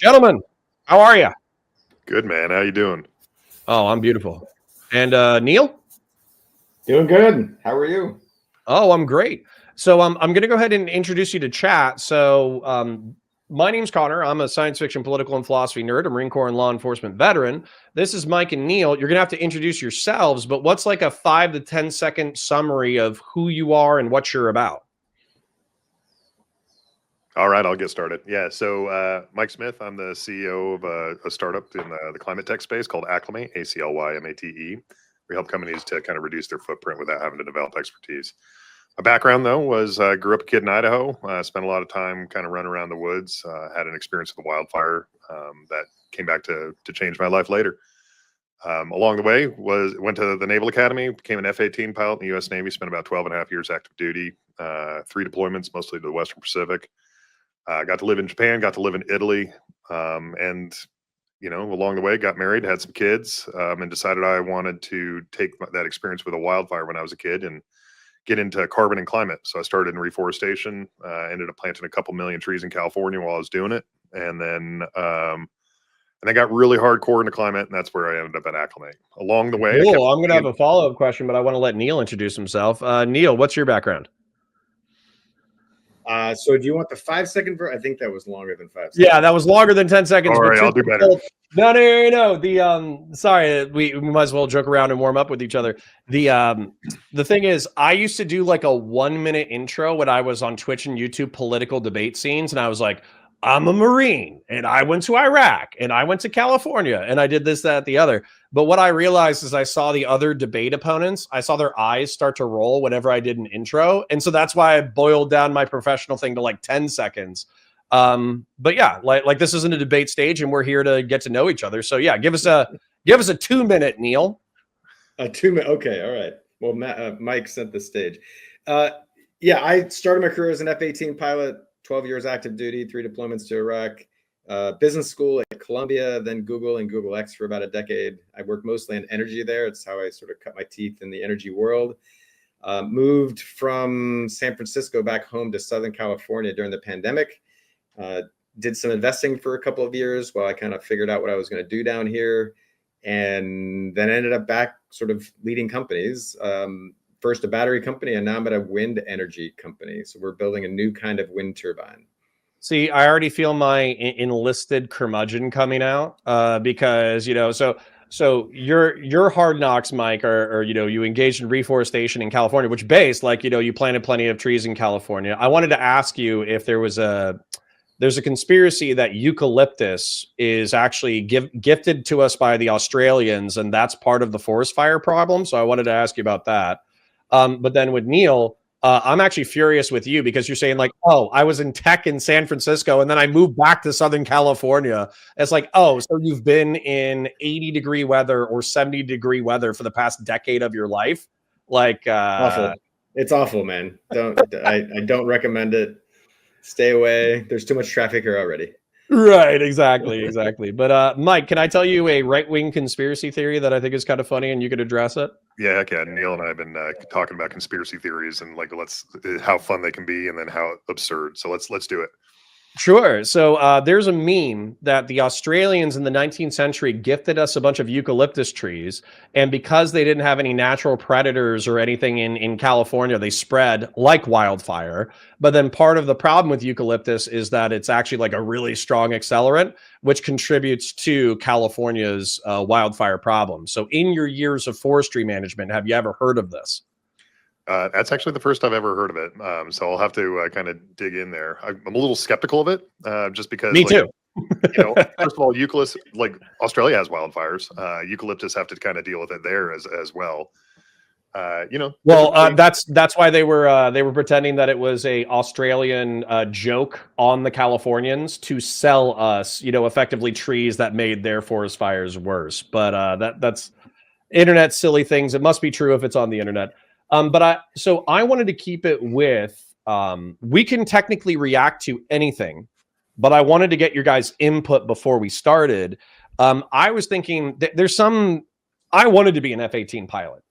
Gentlemen, how are you? Good, man. How you doing? Oh, I'm beautiful. And Neil? Doing good. How are you? Oh, I'm great. So I'm going to go ahead and introduce you to chat. So my name's Connor. I'm a science fiction, political, and philosophy nerd, a Marine Corps and law enforcement veteran. This is Mike and Neil. You're going to have to introduce yourselves, but what's like a 5 to 10-second summary of who you are and what you're about? All right, I'll get started. Yeah, so Mike Smith, I'm the CEO of a startup in the climate tech space called Acclimate, ACLYMATE. We help companies to kind of reduce their footprint without having to develop expertise. My background, though, was I grew up a kid in Idaho. Spent a lot of time kind of running around the woods. Had an experience with a wildfire that came back to change my life later. Along the way, went to the Naval Academy, became an F-18 pilot in the U.S. Navy, spent about 12 and a half years active duty, 3 deployments, mostly to the Western Pacific. Got to live in Japan, got to live in Italy, and along the way, got married, had some kids, and decided I wanted to take that experience with a wildfire when I was a kid and get into carbon and climate. So I started in reforestation, ended up planting a couple million trees in California while I was doing it, and then I got really hardcore into climate, and that's where I ended up at Acclimate. Along the way, Cool. I'm going to have a follow-up question, but I want to let Neil introduce himself. Neil, what's your background? So do you want the 5-second version? I think that was longer than 5 seconds. Yeah, that was longer than 10 seconds. All right, I'll do better. No. Sorry, we might as well joke around and warm up with each other. The thing is, I used to do like a 1-minute intro when I was on Twitch and YouTube political debate scenes, and I was like, I'm a Marine, and I went to Iraq, and I went to California, and I did this, that, the other. But what I realized is I saw the other debate opponents, I saw their eyes start to roll whenever I did an intro. And so that's why I boiled down my professional thing to like 10 seconds. But yeah, like this isn't a debate stage, and we're here to get to know each other. So yeah, give us a 2-minute, Neil. A 2-minute. Okay. All right. Well, Mike set the stage. Yeah, I started my career as an F-18 pilot, 12 years active duty, 3 deployments to Iraq, business school at Columbia, then Google and Google X for about a decade. I worked mostly in energy there. It's how I sort of cut my teeth in the energy world. Moved from San Francisco back home to Southern California during the pandemic. Did some investing for a couple of years while I kind of figured out what I was going to do down here. And then ended up back sort of leading companies. First a battery company, and now I'm at a wind energy company. So we're building a new kind of wind turbine. See, I already feel my enlisted curmudgeon coming out because, so your hard knocks, Mike, are you engaged in reforestation in California, which based like, you planted plenty of trees in California. I wanted to ask you if there's a conspiracy that eucalyptus is actually gifted to us by the Australians, and that's part of the forest fire problem. So I wanted to ask you about that. But then with Neil, I'm actually furious with you because you're saying like, oh, I was in tech in San Francisco and then I moved back to Southern California. It's like, oh, so you've been in 80-degree weather or 70-degree weather for the past decade of your life? Like, awful. It's awful, man. I don't recommend it. Stay away. There's too much traffic here already. Right, exactly. But Mike, can I tell you a right-wing conspiracy theory that I think is kind of funny and you could address it? Yeah, heck yeah. Neil and I have been talking about conspiracy theories and like how fun they can be and then how absurd. So let's do it. Sure. So there's a meme that the Australians in the 19th century gifted us a bunch of eucalyptus trees. And because they didn't have any natural predators or anything in California, they spread like wildfire. But then part of the problem with eucalyptus is that it's actually like a really strong accelerant, which contributes to California's wildfire problem. So in your years of forestry management, have you ever heard of this? That's actually the first I've ever heard of it. So I'll have to kind of dig in there. I'm a little skeptical of it, just because. Me too. First of all, eucalyptus, like Australia has wildfires. Eucalyptus have to kind of deal with it there as well. Well, that's why they were pretending that it was a Australian joke on the Californians to sell us, effectively trees that made their forest fires worse. But that's internet silly things. It must be true if it's on the internet. So I wanted to keep it with, we can technically react to anything, but I wanted to get your guys' input before we started. I was thinking I wanted to be an F-18 pilot,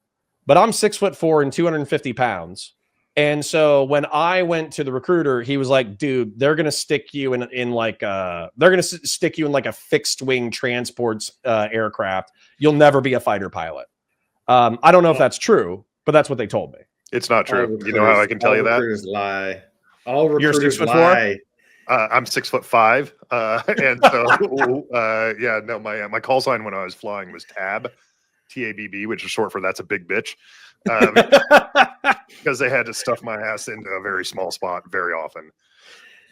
but I'm 6'4" and 250 pounds. And so when I went to the recruiter, he was like, dude, they're going to stick you in like they're going to stick you in like a fixed wing transports aircraft. You'll never be a fighter pilot. I don't know if that's true, but that's what they told me. It's not true. You know how I can tell you that? Recruiters lie. All You're recruiters 6'4"? lie. I'm 6'5", and so yeah, no, my call sign when I was flying was TAB, TABB, which is short for "that's a big bitch," because they had to stuff my ass into a very small spot very often.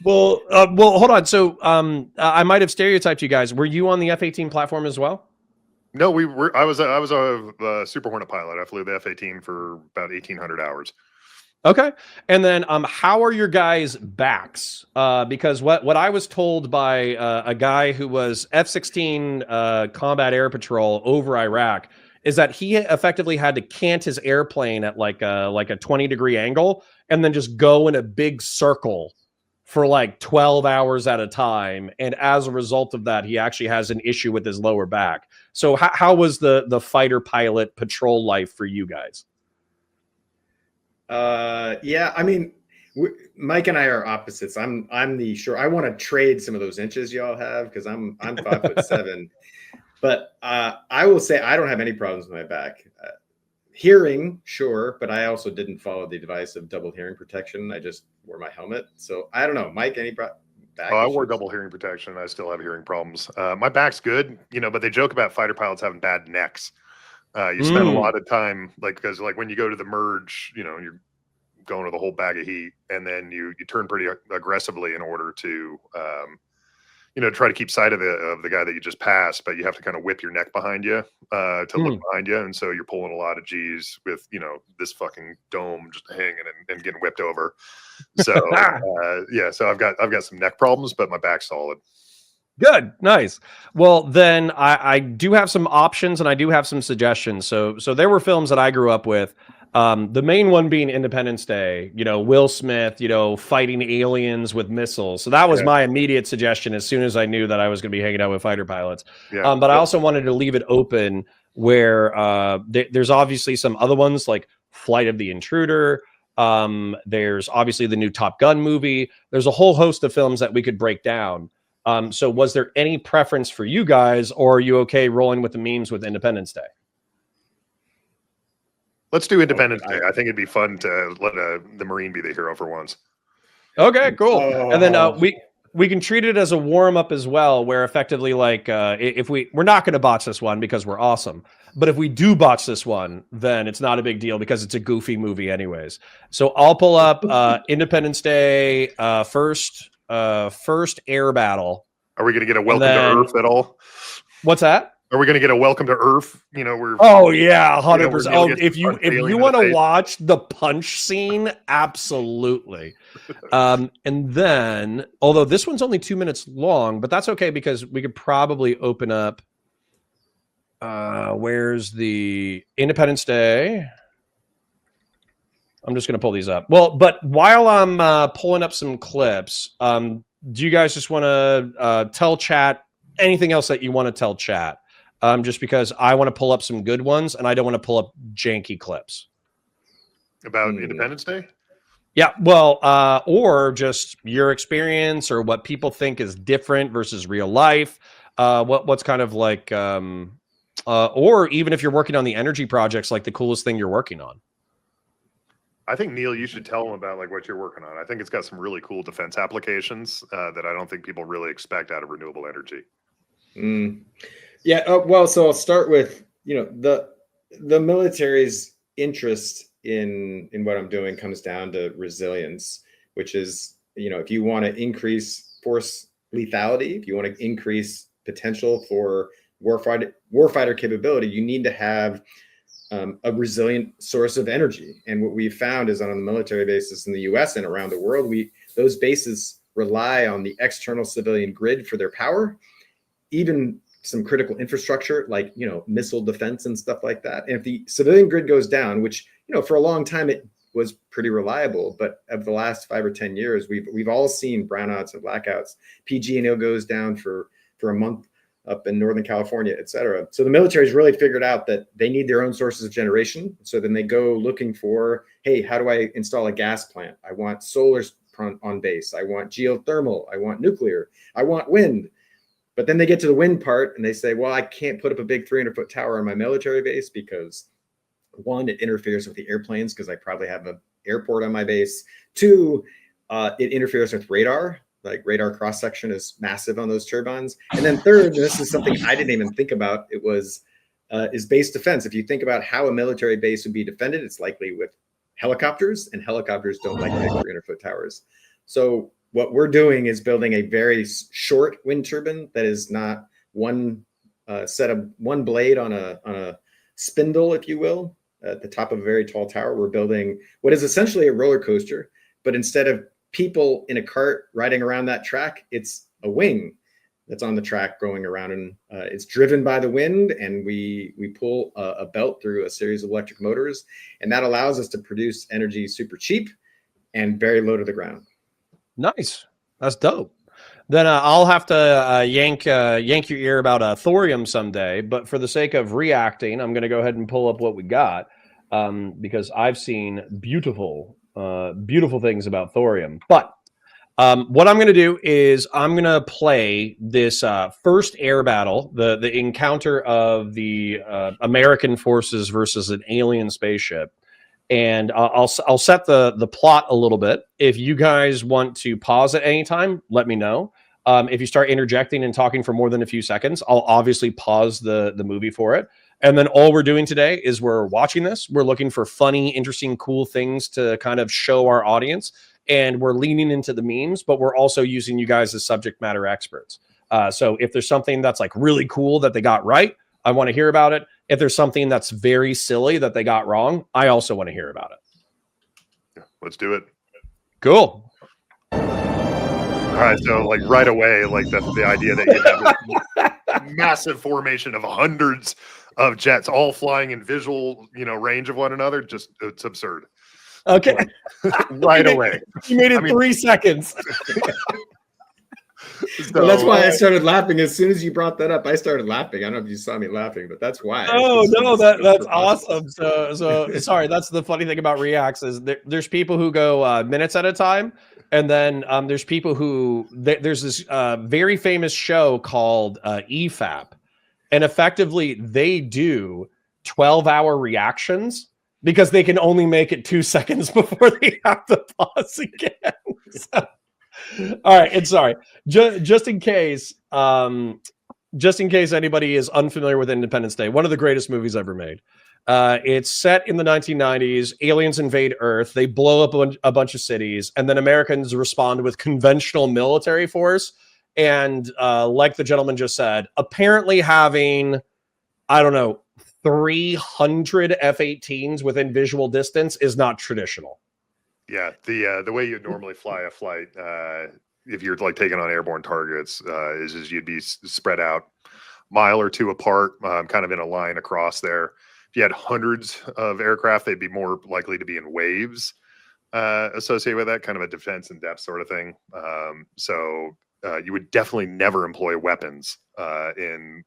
Well, hold on. So, I might have stereotyped you guys. Were you on the F-18 platform as well? No, I was a Super Hornet pilot. I flew the F-18 for about 1,800 hours. Okay. And then how are your guys' backs? Because what I was told by a guy who was F-16 combat air patrol over Iraq is that he effectively had to cant his airplane at like a 20-degree angle and then just go in a big circle for like 12 hours at a time. And as a result of that, he actually has an issue with his lower back. So how was the fighter pilot patrol life for you guys? Yeah, I mean, Mike and I are opposites. I'm the sure I want to trade some of those inches y'all have because I'm 5'7", but I will say I don't have any problems with my back. Hearing, sure, but I also didn't follow the advice of double hearing protection. I just wore my helmet, so I don't know. Mike, any back? I wore double hearing protection. I still have hearing problems. My back's good, but they joke about fighter pilots having bad necks. You spend a lot of time, because when you go to the merge, you're going to the whole bag of heat, and then you turn pretty aggressively in order to, try to keep sight of the guy that you just passed, but you have to kind of whip your neck behind you to look behind you, and so you're pulling a lot of G's with this fucking dome just hanging and getting whipped over. So yeah, so I've got some neck problems, but my back's solid. Good. Nice. Well, then I do have some options and I do have some suggestions. So there were films that I grew up with. The main one being Independence Day, Will Smith, fighting aliens with missiles. So that was my immediate suggestion as soon as I knew that I was going to be hanging out with fighter pilots. Yeah. But I also wanted to leave it open where there's obviously some other ones like Flight of the Intruder. There's obviously the new Top Gun movie. There's a whole host of films that we could break down. So was there any preference for you guys, or are you okay rolling with the memes with Independence Day? Let's do Independence Day. I think it'd be fun to let the Marine be the hero for once. Okay, cool. And then we can treat it as a warm up as well, where effectively if we're not going to botch this one because we're awesome, but if we do botch this one, then it's not a big deal because it's a goofy movie anyways. So I'll pull up Independence Day first air battle. Are we going to get a welcome to Earth at all? What's that? Are we going to get a welcome to Earth? Oh yeah, 100%. Oh, if you want to watch the punch scene, absolutely. And then, although this one's only 2 minutes long, but that's okay because we could probably open up. Where's the Independence Day? I'm just going to pull these up. Well, but while I'm pulling up some clips, do you guys just want to tell chat anything else that you want to tell chat? Just because I want to pull up some good ones and I don't want to pull up janky clips. About Independence Day? Yeah, well, or just your experience or what people think is different versus real life. What's kind of like, or even if you're working on the energy projects, like the coolest thing you're working on. I think, Neil, you should tell them about what you're working on. I think it's got some really cool defense applications that I don't think people really expect out of renewable energy. Yeah, well, so I'll start with, the military's interest in what I'm doing comes down to resilience, which is, if you want to increase force lethality, if you want to increase potential for warfighter capability, you need to have a resilient source of energy. And what we've found is on a military basis in the US and around the world, those bases rely on the external civilian grid for their power, even some critical infrastructure like missile defense and stuff like that. And if the civilian grid goes down, which for a long time it was pretty reliable, but of the last 5 or 10 years we've all seen brownouts and blackouts. PG&E goes down for a month up in Northern California, et cetera. So the military's really figured out that they need their own sources of generation. So then they go looking for, hey, how do I install a gas plant? I want solar on base. I want geothermal. I want nuclear. I want wind. But then they get to the wind part and they say, well, I can't put up a big 300-foot tower on my military base because, one, it interferes with the airplanes because I probably have an airport on my base. Two, it interferes with radar. Like radar cross section is massive on those turbines. And then third, this is something I didn't even think about. It was is base defense. If you think about how a military base would be defended, it's likely with helicopters, and helicopters don't like big 300-foot towers. So what we're doing is building a very short wind turbine that is not one set of one blade on a spindle, if you will, at the top of a very tall tower. We're building what is essentially a roller coaster, but instead of people in a cart riding around that track, it's a wing that's on the track going around, and it's driven by the wind, and we pull a belt through a series of electric motors, and that allows us to produce energy super cheap and very low to the ground. Nice. That's dope. Then I'll have to yank your ear about thorium someday. But for the sake of reacting, I'm going to go ahead and pull up what we got because I've seen beautiful things about thorium. But what I'm going to do is I'm going to play this first air battle, the encounter of the American forces versus an alien spaceship. And I'll set the plot a little bit. If you guys want to pause at any time, let me know. If you start interjecting and talking for more than a few seconds, I'll obviously pause the movie for it. And then all we're doing today is we're watching this. We're looking for funny, interesting, cool things to kind of show our audience. And we're leaning into the memes, but we're also using you guys as subject matter experts. So if there's something that's like really cool that they got right, I want to hear about it. If there's something that's very silly that they got wrong, I also want to hear about it. Yeah, let's do it. Cool. All right, so like right away, like the idea that you have this massive formation of hundreds of jets all flying in visual, range of one another, just it's absurd. Okay. Right away. You made it 3 seconds. So, that's why I started laughing. As soon as you brought that up, I started laughing. I don't know if you saw me laughing, but that's why. Oh, no, that's awesome. So sorry, that's the funny thing about Reacts is there's people who go minutes at a time. And then there's people who, there's this very famous show called EFAP. And effectively, they do 12-hour reactions because they can only make it 2 seconds before they have to pause again. So, all right, and sorry, just in case anybody is unfamiliar with Independence Day, one of the greatest movies ever made. It's set in the 1990s. Aliens invade Earth. They blow up a bunch of cities, and then Americans respond with conventional military force. And like the gentleman just said, apparently having, I don't know, 300 F-18s within visual distance is not traditional. Yeah, the way you'd normally fly a flight, if you're like taking on airborne targets, is you'd be spread out a mile or two apart, kind of in a line across there. If you had hundreds of aircraft, they'd be more likely to be in waves associated with that, kind of a defense in depth sort of thing. So you would definitely never employ weapons in,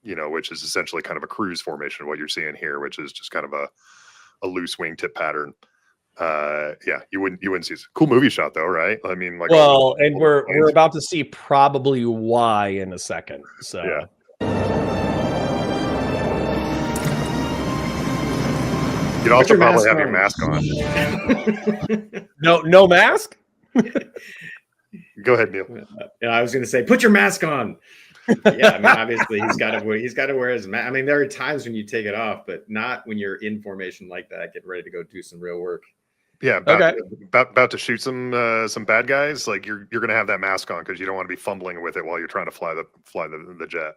which is essentially kind of a cruise formation, what you're seeing here, which is just kind of a loose wingtip pattern. Yeah, you wouldn't see it. Cool movie shot though, right? I mean, like, well, and we're about to see probably why in a second. So yeah. You'd also probably have your mask on. No mask? Go ahead, Neil. I was going to say, put your mask on. Yeah, I mean, obviously he's got to wear his mask. I mean, there are times when you take it off, but not when you're in formation like that, getting ready to go do some real work. Yeah, about to shoot some bad guys. Like you're going to have that mask on because you don't want to be fumbling with it while you're trying to fly the jet.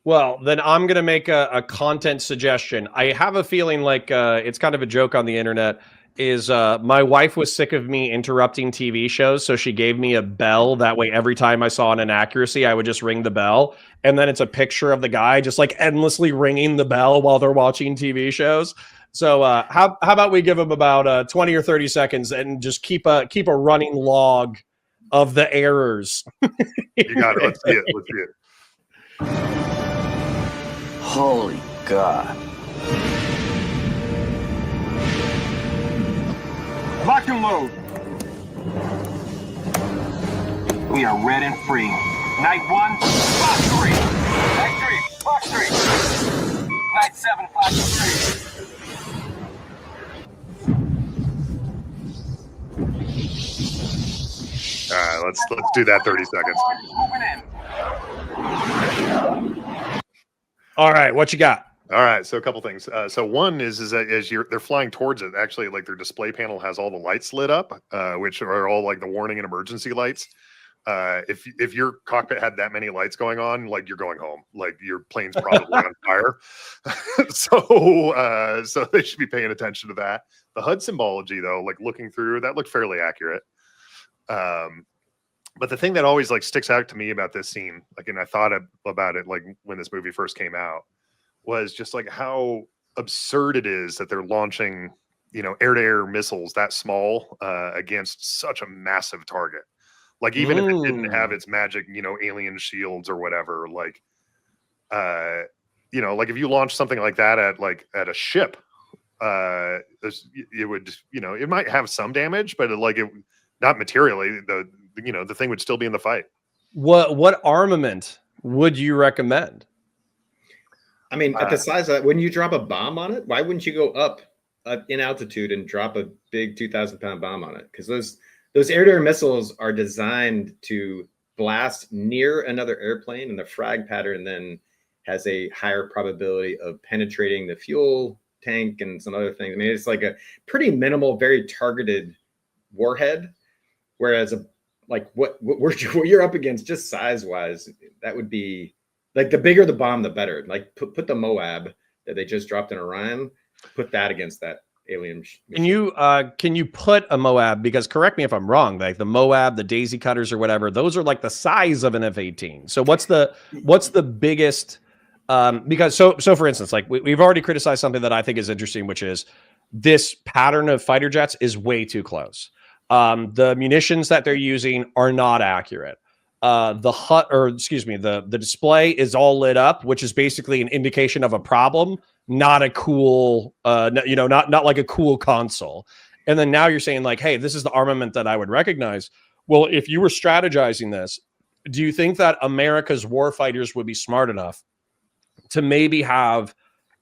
Well, then I'm going to make a content suggestion. I have a feeling like it's kind of a joke on the internet. Is my wife was sick of me interrupting TV shows, so she gave me a bell. That way, every time I saw an inaccuracy, I would just ring the bell. And then it's a picture of the guy just like endlessly ringing the bell while they're watching TV shows. So how about we give them about 20 or 30 seconds and just keep a running log of the errors. You got it. Let's see it. Holy God. Lock and load. We are red and free. Night 1, Fox 3. Night 3, Fox 3. Night 7, Fox 3. All right, let's do that 30 seconds. Moving in. All right, what you got? All right, so a couple things. So one is that as they're flying towards it, actually, like their display panel has all the lights lit up, which are all like the warning and emergency lights. If your cockpit had that many lights going on, like you're going home, like your plane's probably on fire. So they should be paying attention to that. The HUD symbology, though, like looking through that looked fairly accurate. But the thing that always like sticks out to me about this scene, like, and I thought about it like when this movie first came out, was just like how absurd it is that they're launching, air-to-air missiles that small against such a massive target. Like even if it didn't have its magic, alien shields or whatever, like, like if you launch something like that at a ship, it would, it might have some damage, but not materially. The thing would still be in the fight. What armament would you recommend? I mean, at the size of that, when you drop a bomb on it, why wouldn't you go up in altitude and drop a big 2,000-pound bomb on it? Because those air-to-air missiles are designed to blast near another airplane, and the frag pattern then has a higher probability of penetrating the fuel tank and some other things. I mean, it's like a pretty minimal, very targeted warhead. Whereas what you're up against, just size-wise, that would be like the bigger the bomb, the better. Like put the Moab that they just dropped in Orion, put that against that alien. Can you put a Moab? Because correct me if I'm wrong. Like the Moab, the Daisy Cutters or whatever, those are like the size of an F-18. So what's the biggest? Because so for instance, like we've already criticized something that I think is interesting, which is this pattern of fighter jets is way too close. The munitions that they're using are not accurate. The display is all lit up, which is basically an indication of a problem, not a cool, not like a cool console. And then now you're saying like, hey, this is the armament that I would recognize. Well, if you were strategizing this, do you think that America's warfighters would be smart enough to maybe have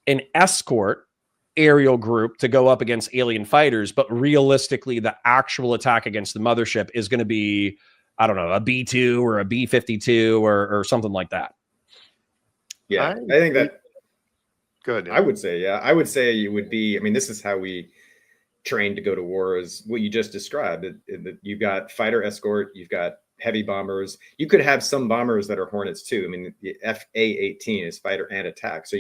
an escort aerial group to go up against alien fighters, but realistically the actual attack against the mothership is going to be, I don't know, a B-2 or a B-52 or something like that? Yeah, I think that. Good. I would say, it would be, I mean, this is how we train to go to war, is what you just described. You've got fighter escort, you've got heavy bombers. You could have some bombers that are Hornets too. I mean, the FA-18 is fighter and attack. So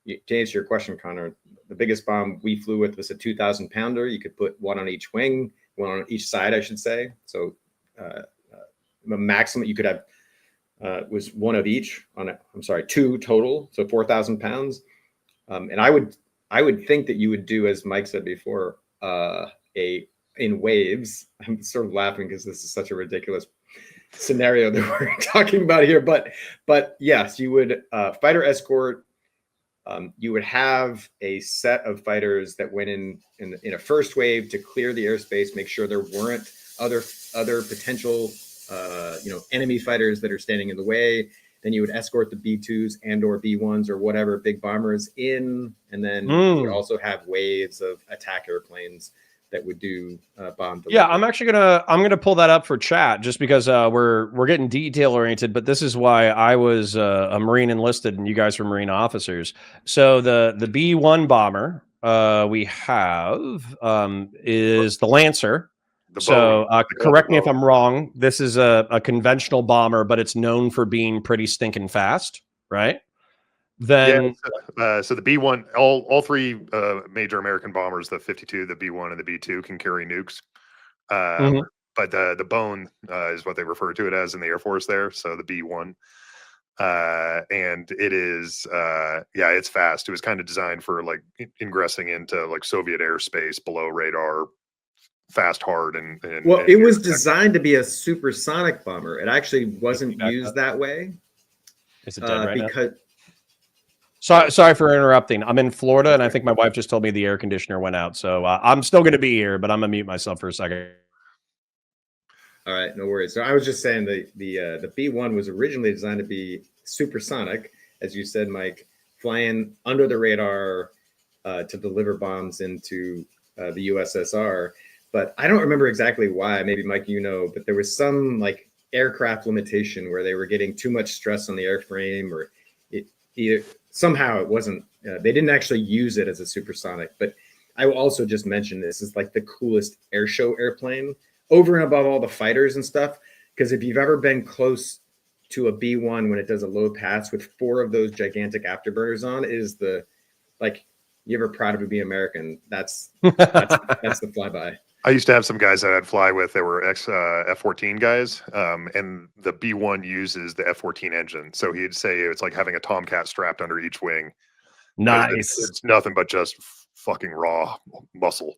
to answer your question, Connor, the biggest bomb we flew with was a 2,000-pounder. You could put one on each wing, one on each side, I should say. So the maximum you could have was one of each two total. So 4,000 pounds. And I would think that you would do, as Mike said before, in waves. I'm sort of laughing because this is such a ridiculous scenario that we're talking about here. But yes, you would fighter escort. You would have a set of fighters that went in a first wave to clear the airspace, make sure there weren't other potential enemy fighters that are standing in the way. Then you would escort the B-2s and or B-1s or whatever big bombers in, and then you would also have waves of attack airplanes that would do bomb delivery. Yeah, I'm gonna pull that up for chat just because we're getting detail oriented, but this is why I was a Marine enlisted and you guys were Marine officers. So the B-1 bomber we have is the Lancer. So correct me if I'm wrong. This is a conventional bomber, but it's known for being pretty stinking fast, right? Then so the B-1, all three major American bombers, the 52, the B-1, and the B-2, can carry nukes. But the bone is what they refer to it as in the Air Force there. So the B-1, and it is it's fast. It was kind of designed for like ingressing into like Soviet airspace below radar. Fast, hard, and it was designed to be a supersonic bomber. It actually wasn't used that way. Is it dead right now? Sorry for interrupting. I'm in Florida, and I think my wife just told me the air conditioner went out. So I'm still going to be here, but I'm going to mute myself for a second. All right, no worries. So I was just saying the B1 was originally designed to be supersonic, as you said, Mike, flying under the radar to deliver bombs into the USSR. But I don't remember exactly why. Maybe Mike, you know, but there was some like aircraft limitation where they were getting too much stress on the airframe, or somehow it wasn't. They didn't actually use it as a supersonic. But I will also just mention this is like the coolest air show airplane, over and above all the fighters and stuff. Because if you've ever been close to a B1 when it does a low pass with 4 of those gigantic afterburners on, is the like, you ever proud to be American? That's the flyby. I used to have some guys that I'd fly with that were ex F-14 guys, and the B1 uses the F-14 engine. So he'd say it's like having a Tomcat strapped under each wing. Nice. It's nothing but just fucking raw muscle.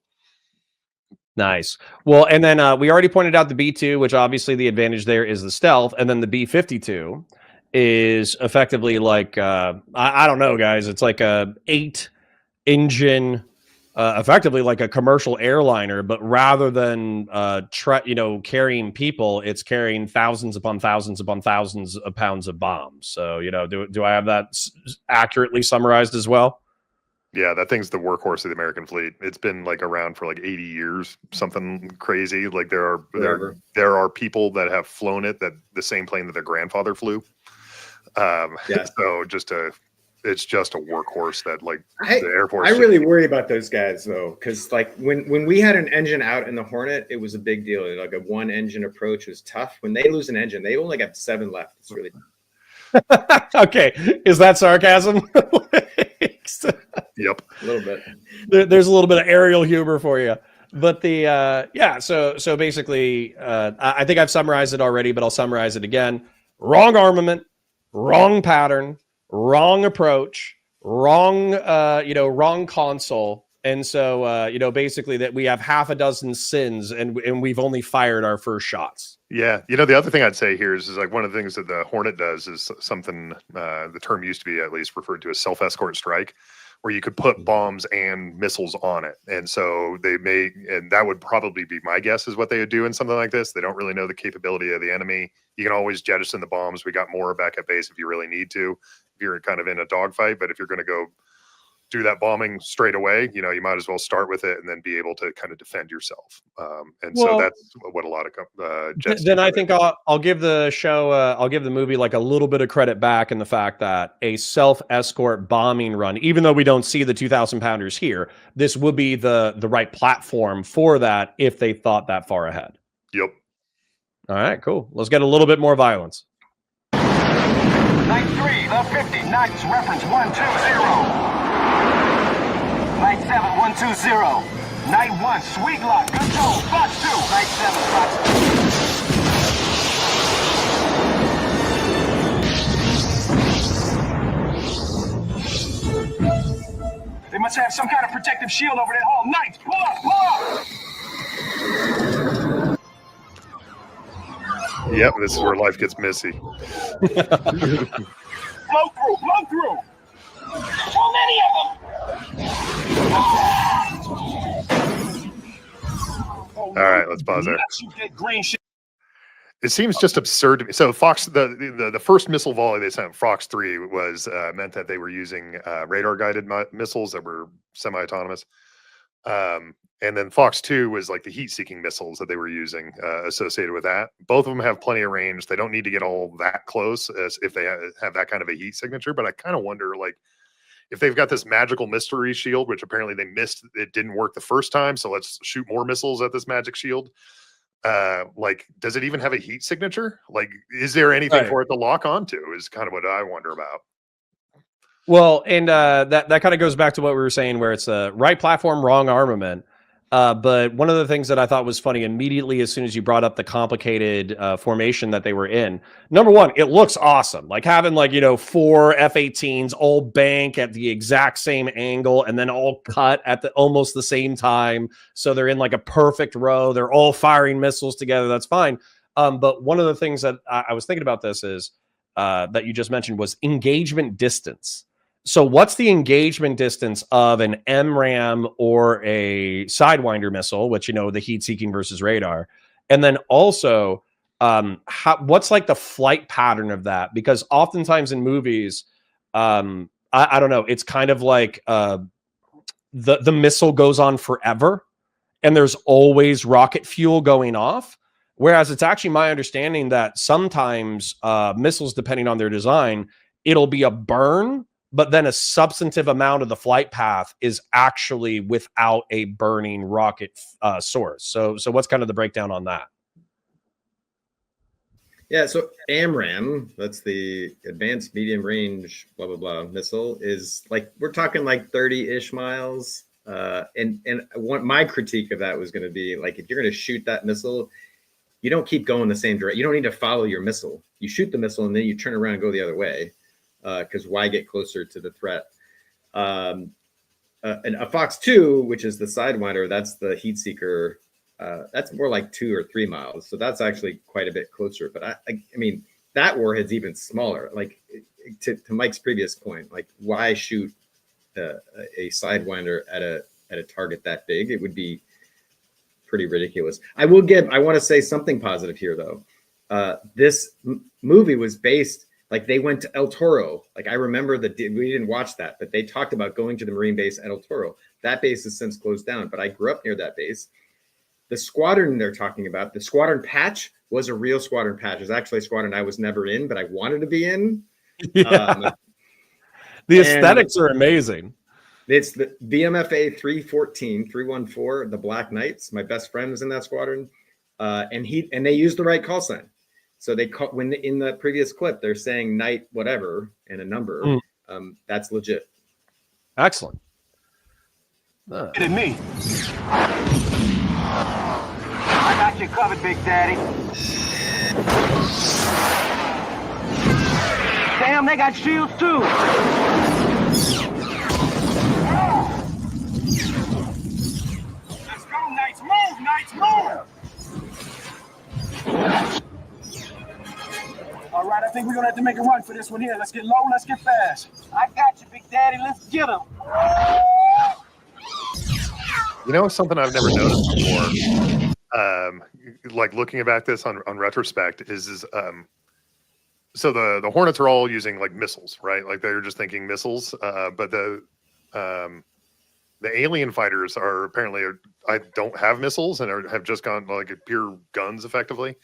Nice. Well, and then we already pointed out the B2, which obviously the advantage there is the stealth, and then the B52 is effectively like I don't know, guys. It's like a 8-engine. Effectively like a commercial airliner, but rather than carrying people, it's carrying thousands upon thousands upon thousands of pounds of bombs. So, do I have that accurately summarized as well? Yeah, that thing's the workhorse of the American fleet. It's been like around for like 80 years, something crazy. Like there are people that have flown it, that the same plane that their grandfather flew. So it's just a workhorse that like the Air Force. I really worry about those guys though, because like when we had an engine out in the Hornet, it was a big deal. Like a 1-engine approach was tough. When they lose an engine, they only got 7 left. It's really okay. Is that sarcasm? Yep, a little bit. There's a little bit of aerial humor for you. But so basically, I think I've summarized it already, but I'll summarize it again. Wrong armament, wrong pattern, wrong approach, wrong console. And so, basically that we have half a dozen sins and we've only fired our first shots. Yeah. The other thing I'd say here is like one of the things that the Hornet does is something, the term used to be at least referred to as self-escort strike, where you could put bombs and missiles on it. And so and that would probably be my guess is what they would do in something like this. They don't really know the capability of the enemy. You can always jettison the bombs. We got more back at base if you really need to, if you're kind of in a dogfight. But if you're going to go do that bombing straight away, you might as well start with it and then be able to kind of defend yourself. So that's what a lot of jets then do. I think I'll give the show, I'll give the movie like a little bit of credit back in the fact that a self-escort bombing run, even though we don't see the 2,000 pounders here, this would be the right platform for that if they thought that far ahead. Yep. All right, cool. Let's get a little bit more violence. Night 3, the 50, Knights, reference 120. Night 7, 120. Night 1, Sweet Lock, control, Fox 2. Night 7, Fox 2. They must have some kind of protective shield over that hall. Knights, pull up, pull up! Yep, this is where life gets messy. Blow through! So many of them! All right, let's pause there. It seems just absurd to me. So Fox, the first missile volley they sent, Fox 3, was meant that they were using radar guided missiles that were semi-autonomous. And then Fox 2 was like the heat-seeking missiles that they were using associated with that. Both of them have plenty of range. They don't need to get all that close as if they have that kind of a heat signature. But I kind of wonder, like, if they've got this magical mystery shield, which apparently they missed, it didn't work the first time, so let's shoot more missiles at this magic shield. Like, does it even have a heat signature? Like, is there anything for it to lock onto? Is kind of what I wonder about. Well, and that kind of goes back to what we were saying, where it's the right platform, wrong armament. But one of the things that I thought was funny immediately as soon as you brought up the complicated formation that they were in, number one, it looks awesome. Like having 4 F-18s all bank at the exact same angle and then all cut at almost the same time. So they're in like a perfect row. They're all firing missiles together. That's fine. But one of the things that I was thinking about this is that you just mentioned was engagement distance. So what's the engagement distance of an MRAM or a Sidewinder missile, which, the heat seeking versus radar? And then also, what's like the flight pattern of that? Because oftentimes in movies, I don't know, it's kind of like the missile goes on forever and there's always rocket fuel going off. Whereas it's actually my understanding that sometimes missiles, depending on their design, it'll be a burn, but then a substantive amount of the flight path is actually without a burning rocket source. So what's kind of the breakdown on that? Yeah, so AMRAAM, that's the Advanced Medium Range blah blah blah missile, is like we're talking like 30-ish miles. And my critique of that was going to be like, if you're going to shoot that missile, you don't keep going the same direction. You don't need to follow your missile. You shoot the missile and then you turn around and go the other way, because why get closer to the threat? And a Fox 2, which is the Sidewinder, that's the heat seeker. That's more like 2 or 3 miles. So that's actually quite a bit closer. But I mean, that warhead's even smaller. Like to Mike's previous point, like why shoot a Sidewinder at a target that big? It would be pretty ridiculous. I want to say something positive here though. This movie was based, like they went to El Toro. Like I remember we didn't watch that, but they talked about going to the Marine base at El Toro. That base has since closed down, but I grew up near that base. The squadron they're talking about, the squadron patch, was a real squadron patch. It was actually a squadron I was never in, but I wanted to be in. Yeah. The aesthetics are amazing. It's the BMFA 314, the Black Knights. My best friend was in that squadron, and they used the right call sign. So they call, when in the previous clip they're saying night whatever and a number. That's legit. Excellent. Look at me. I got you covered, Big Daddy. Damn, they got shields too. Let's go, Knights. Move, Knights, move. All right, I think we're gonna have to make a run for this one here. Let's get low, let's get fast. I got you, Big Daddy. Let's get him. Something I've never noticed before, like looking back this on retrospect, is so the Hornets are all using like missiles, right? Like they're just thinking missiles, but the alien fighters are apparently I don't have missiles and have just gone like pure guns effectively,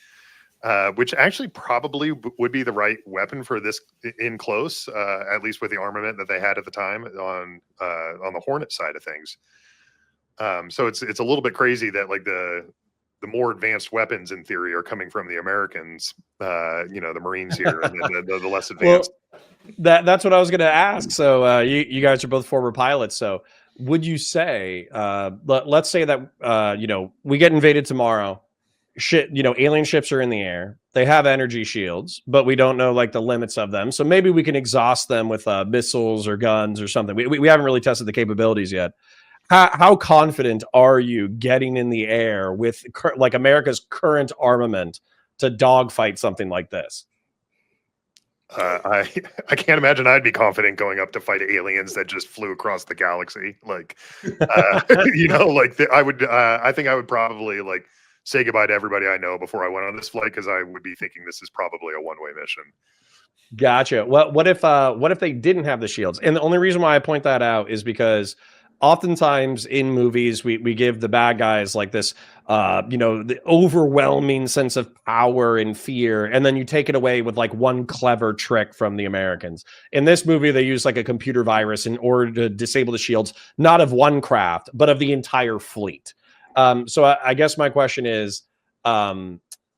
which actually probably would be the right weapon for this in close, at least with the armament that they had at the time on the Hornet side of things. So it's a little bit crazy that like the more advanced weapons in theory are coming from the Americans, the Marines here, and the less advanced. Well, that's what I was going to ask. So you guys are both former pilots. So would you say, let's say that we get invaded tomorrow, alien ships are in the air, they have energy shields, but we don't know like the limits of them. So maybe we can exhaust them with missiles or guns or something. We haven't really tested the capabilities yet. How confident are you getting in the air with like America's current armament to dogfight something like this? I can't imagine I'd be confident going up to fight aliens that just flew across the galaxy. Like, I would. I think I would probably like say goodbye to everybody I know before I went on this flight, because I would be thinking this is probably a one-way mission. Gotcha. What if they didn't have the shields? And the only reason why I point that out is because oftentimes in movies we give the bad guys like this the overwhelming sense of power and fear, and then you take it away with like one clever trick from the Americans. In this movie they use like a computer virus in order to disable the shields, not of one craft but of the entire fleet. So I guess my question is,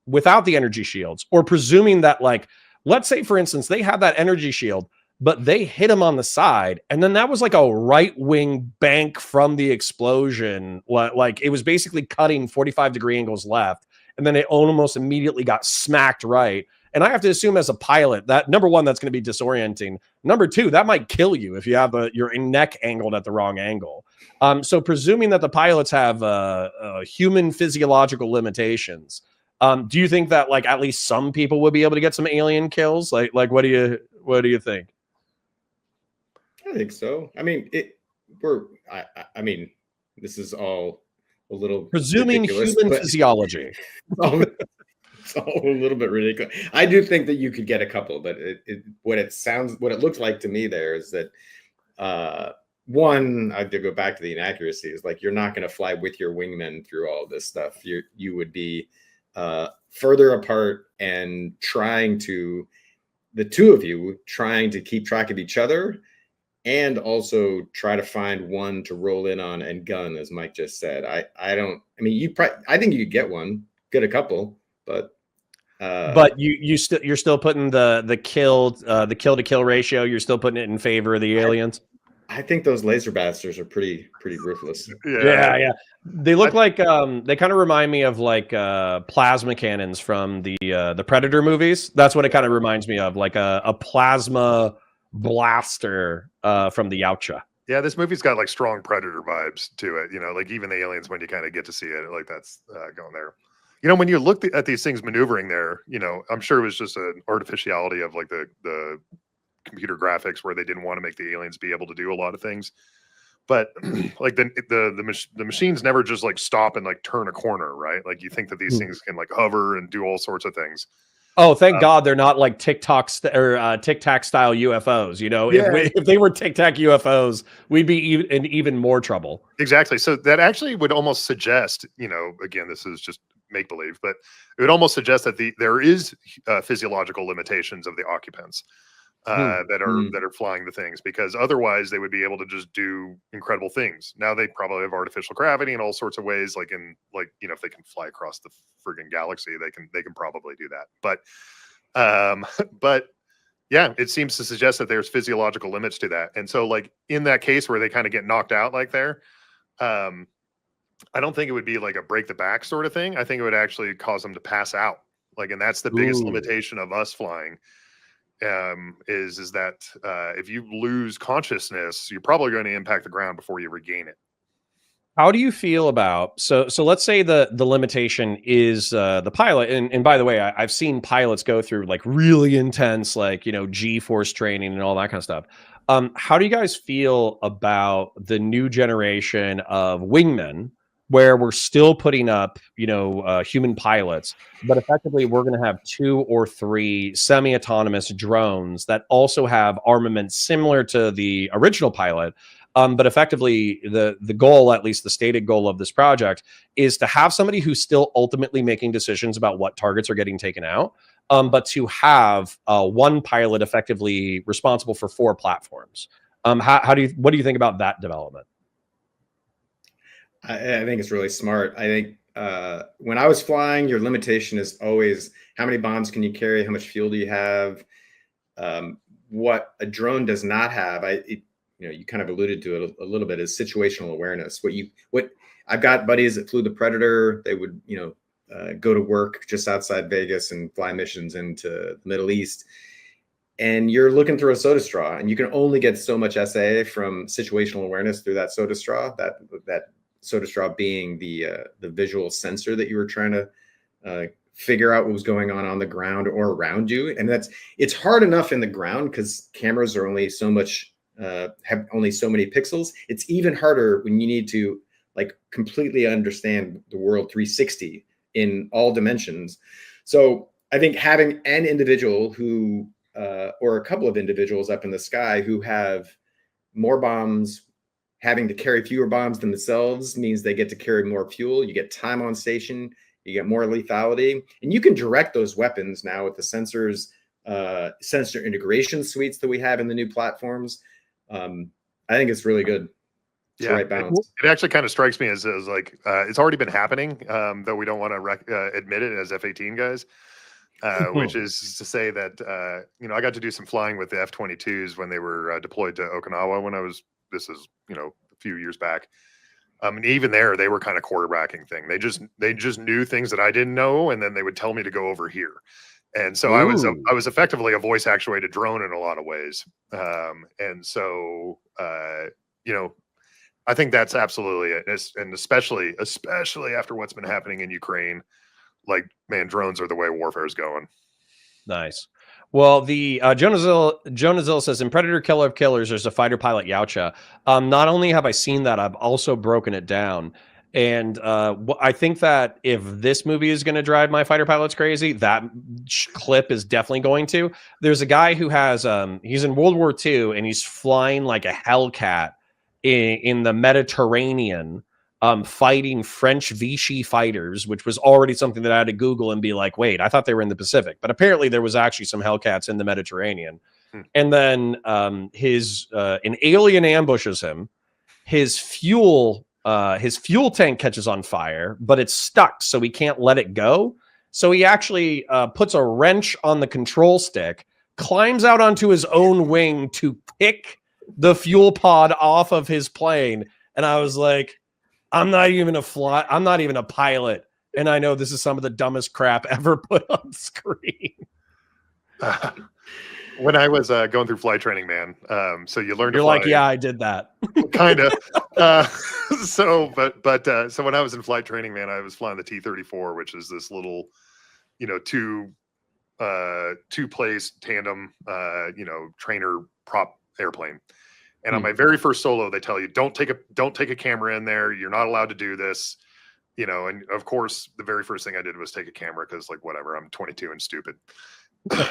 without the energy shields, or presuming that, like, let's say for instance they have that energy shield but they hit him on the side, and then that was like a right-wing bank from the explosion. Like it was basically cutting 45-degree angles left, and then it almost immediately got smacked right. And I have to assume as a pilot that, number one, that's going to be disorienting. Number two, that might kill you if you have your neck angled at the wrong angle. So presuming that the pilots have human physiological limitations, do you think that like at least some people would be able to get some alien kills? Like what do you think? I think so. I mean, I mean, this is all a little Presuming ridiculous, human but physiology. it's all a little bit ridiculous. I do think that you could get a couple, but what it looks like to me there is that one, I have to go back to the inaccuracies. Like, you're not going to fly with your wingmen through all this stuff. You would be further apart and the two of you trying to keep track of each other, and also try to find one to roll in on and gun, as Mike just said. I think you could get a couple, but you're still putting the kill to kill ratio. You're still putting it in favor of the aliens. I think those laser bastards are pretty ruthless. Yeah. They look like they kind of remind me of like plasma cannons from the Predator movies. That's what it kind of reminds me of, like a plasma blaster from the Yautja. Yeah, this movie's got like strong Predator vibes to it. You know, like even the aliens, when you kind of get to see it, like that's going there. You know, when you look at these things maneuvering there, you know, I'm sure it was just an artificiality of like the computer graphics where they didn't want to make the aliens be able to do a lot of things. But like the machines never just like stop and like turn a corner, right? Like you think that these things can like hover and do all sorts of things. Oh, thank God they're not like Tic Tac style UFOs. You know, if they were Tic Tac UFOs, we'd be in even more trouble. Exactly. So that actually would almost suggest, you know, again, this is just make believe, but it would almost suggest that there is physiological limitations of the occupants that are flying the things, because otherwise they would be able to just do incredible things. Now they probably have artificial gravity and all sorts of ways, like you know, if they can fly across the friggin' galaxy, they can probably do that. But yeah, it seems to suggest that there's physiological limits to that. And so like in that case where they kind of get knocked out like there, I don't think it would be like a break the back sort of thing. I think it would actually cause them to pass out. Like, and that's the biggest limitation of us flying. Is that if you lose consciousness, you're probably going to impact the ground before you regain it. How do you feel about so let's say the limitation is the pilot, and by the way, I've seen pilots go through like really intense, like, you know, G-force training and all that kind of stuff. How do you guys feel about the new generation of wingmen, where we're still putting up, you know, human pilots, but effectively we're going to have 2 or 3 semi-autonomous drones that also have armaments similar to the original pilot. But effectively, the goal, at least the stated goal of this project, is to have somebody who's still ultimately making decisions about what targets are getting taken out, but to have one pilot effectively responsible for 4 platforms. What do you think about that development? I think it's really smart. I think when I was flying, your limitation is always how many bombs can you carry, how much fuel do you have. What a drone does not have, you know, you kind of alluded to it a little bit, is situational awareness. What I've got buddies that flew the Predator. They would, you know, go to work just outside Vegas and fly missions into the Middle East. And you're looking through a soda straw, and you can only get so much SA from situational awareness through that soda straw. That soda straw being the visual sensor that you were trying to figure out what was going on the ground or around you. And it's hard enough in the ground because cameras are only so much. Have only so many pixels. It's even harder when you need to like completely understand the world 360 in all dimensions. So I think having an individual who, or a couple of individuals up in the sky who have more bombs, having to carry fewer bombs than themselves, means they get to carry more fuel. You get time on station, you get more lethality, and you can direct those weapons now with the sensors, sensor integration suites that we have in the new platforms. I think it's really good. It's the right balance. It actually kind of strikes me as like it's already been happening, though we don't want to admit it as F-18 guys, which is to say that you know, I got to do some flying with the F-22s when they were deployed to Okinawa this is, you know, a few years back. And even there, they were kind of quarterbacking thing. They just knew things that I didn't know, and then they would tell me to go over here. And so I was effectively a voice actuated drone in a lot of ways. And so, you know, I think that's absolutely it. And especially after what's been happening in Ukraine, like, man, drones are the way warfare is going. Nice. Well, the Jonah Zill says in Predator Killer of Killers, there's a fighter pilot Yautja. Not only have I seen that, I've also broken it down. And I think that if this movie is going to drive my fighter pilots crazy, that clip is definitely going to. There's a guy who has he's in World War II and he's flying like a Hellcat in the Mediterranean, fighting French Vichy fighters, which was already something that I had to Google and be like, wait, I thought they were in the Pacific, but apparently there was actually some Hellcats in the Mediterranean. And then an alien ambushes him. His fuel tank catches on fire, but it's stuck, so he can't let it go. So he actually puts a wrench on the control stick, climbs out onto his own wing to pick the fuel pod off of his plane. And I was like, I'm not even a pilot. And I know this is some of the dumbest crap ever put on screen. When I was going through flight training, man, so you learn to You're fly. like, yeah, I did that. Kind of. So when I was in flight training, man, I was flying the T-34, which is this little, two-place tandem, trainer prop airplane. And on my very first solo, they tell you, don't take a camera in there. You're not allowed to do this, and of course, the very first thing I did was take a camera because like, whatever, I'm 22 and stupid.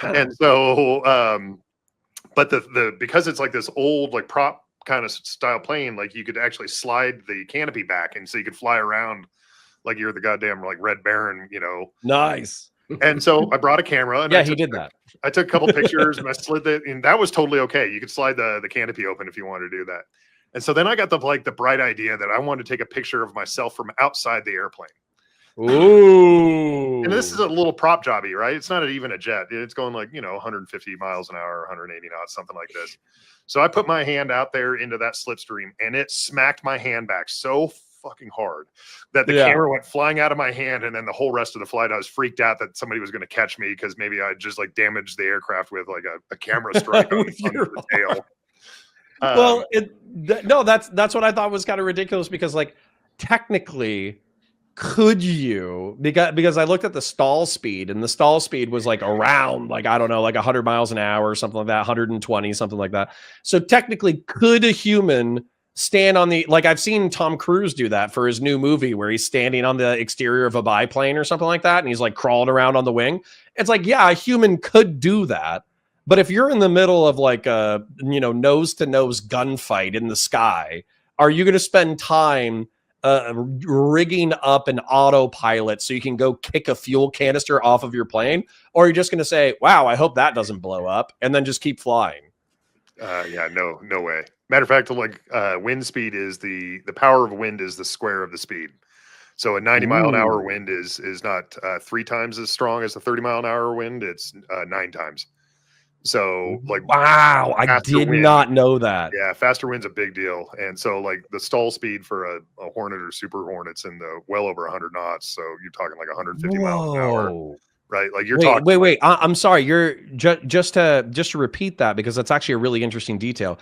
And so, but because it's like this old, like prop kind of style plane, like you could actually slide the canopy back. And so you could fly around like you're the goddamn like Red Baron, Nice. And so I brought a camera. And he did that. I took a couple pictures and I slid that, and that was totally okay. You could slide the canopy open if you wanted to do that. And so then I got the bright idea that I wanted to take a picture of myself from outside the airplane. Ooh. And this is a little prop jobby, right? It's not even a jet. It's going like, 150 miles an hour, 180 knots, something like this. So I put my hand out there into that slipstream and it smacked my hand back so fucking hard that the camera went flying out of my hand. And then the whole rest of the flight, I was freaked out that somebody was going to catch me because maybe I just like damaged the aircraft with like a camera strike on the tail. Well, that's what I thought was kind of ridiculous because like technically could you, because I looked at the stall speed and the stall speed was like around like, I don't know, like 100 miles an hour or something like that, 120, something like that. So technically could a human stand on the, like I've seen Tom Cruise do that for his new movie where he's standing on the exterior of a biplane or something like that. And he's like crawling around on the wing. It's like, yeah, a human could do that. But if you're in the middle of like a, nose to nose gunfight in the sky, are you going to spend time rigging up an autopilot so you can go kick a fuel canister off of your plane? Or are you just going to say, wow, I hope that doesn't blow up and then just keep flying? Yeah, no way. Matter of fact, like wind speed is the power of wind is the square of the speed. So a 90 mile an hour wind is not 3 times as strong as a 30 mile an hour wind. It's 9 times. So like, wow, I did not know that. Yeah, faster wind's a big deal. And so like the stall speed for a Hornet or Super Hornet's in the well over 100 knots. So you're talking like 150 miles an hour. Right, like you're talking. Wait. I'm sorry. You're just to repeat that because that's actually a really interesting detail.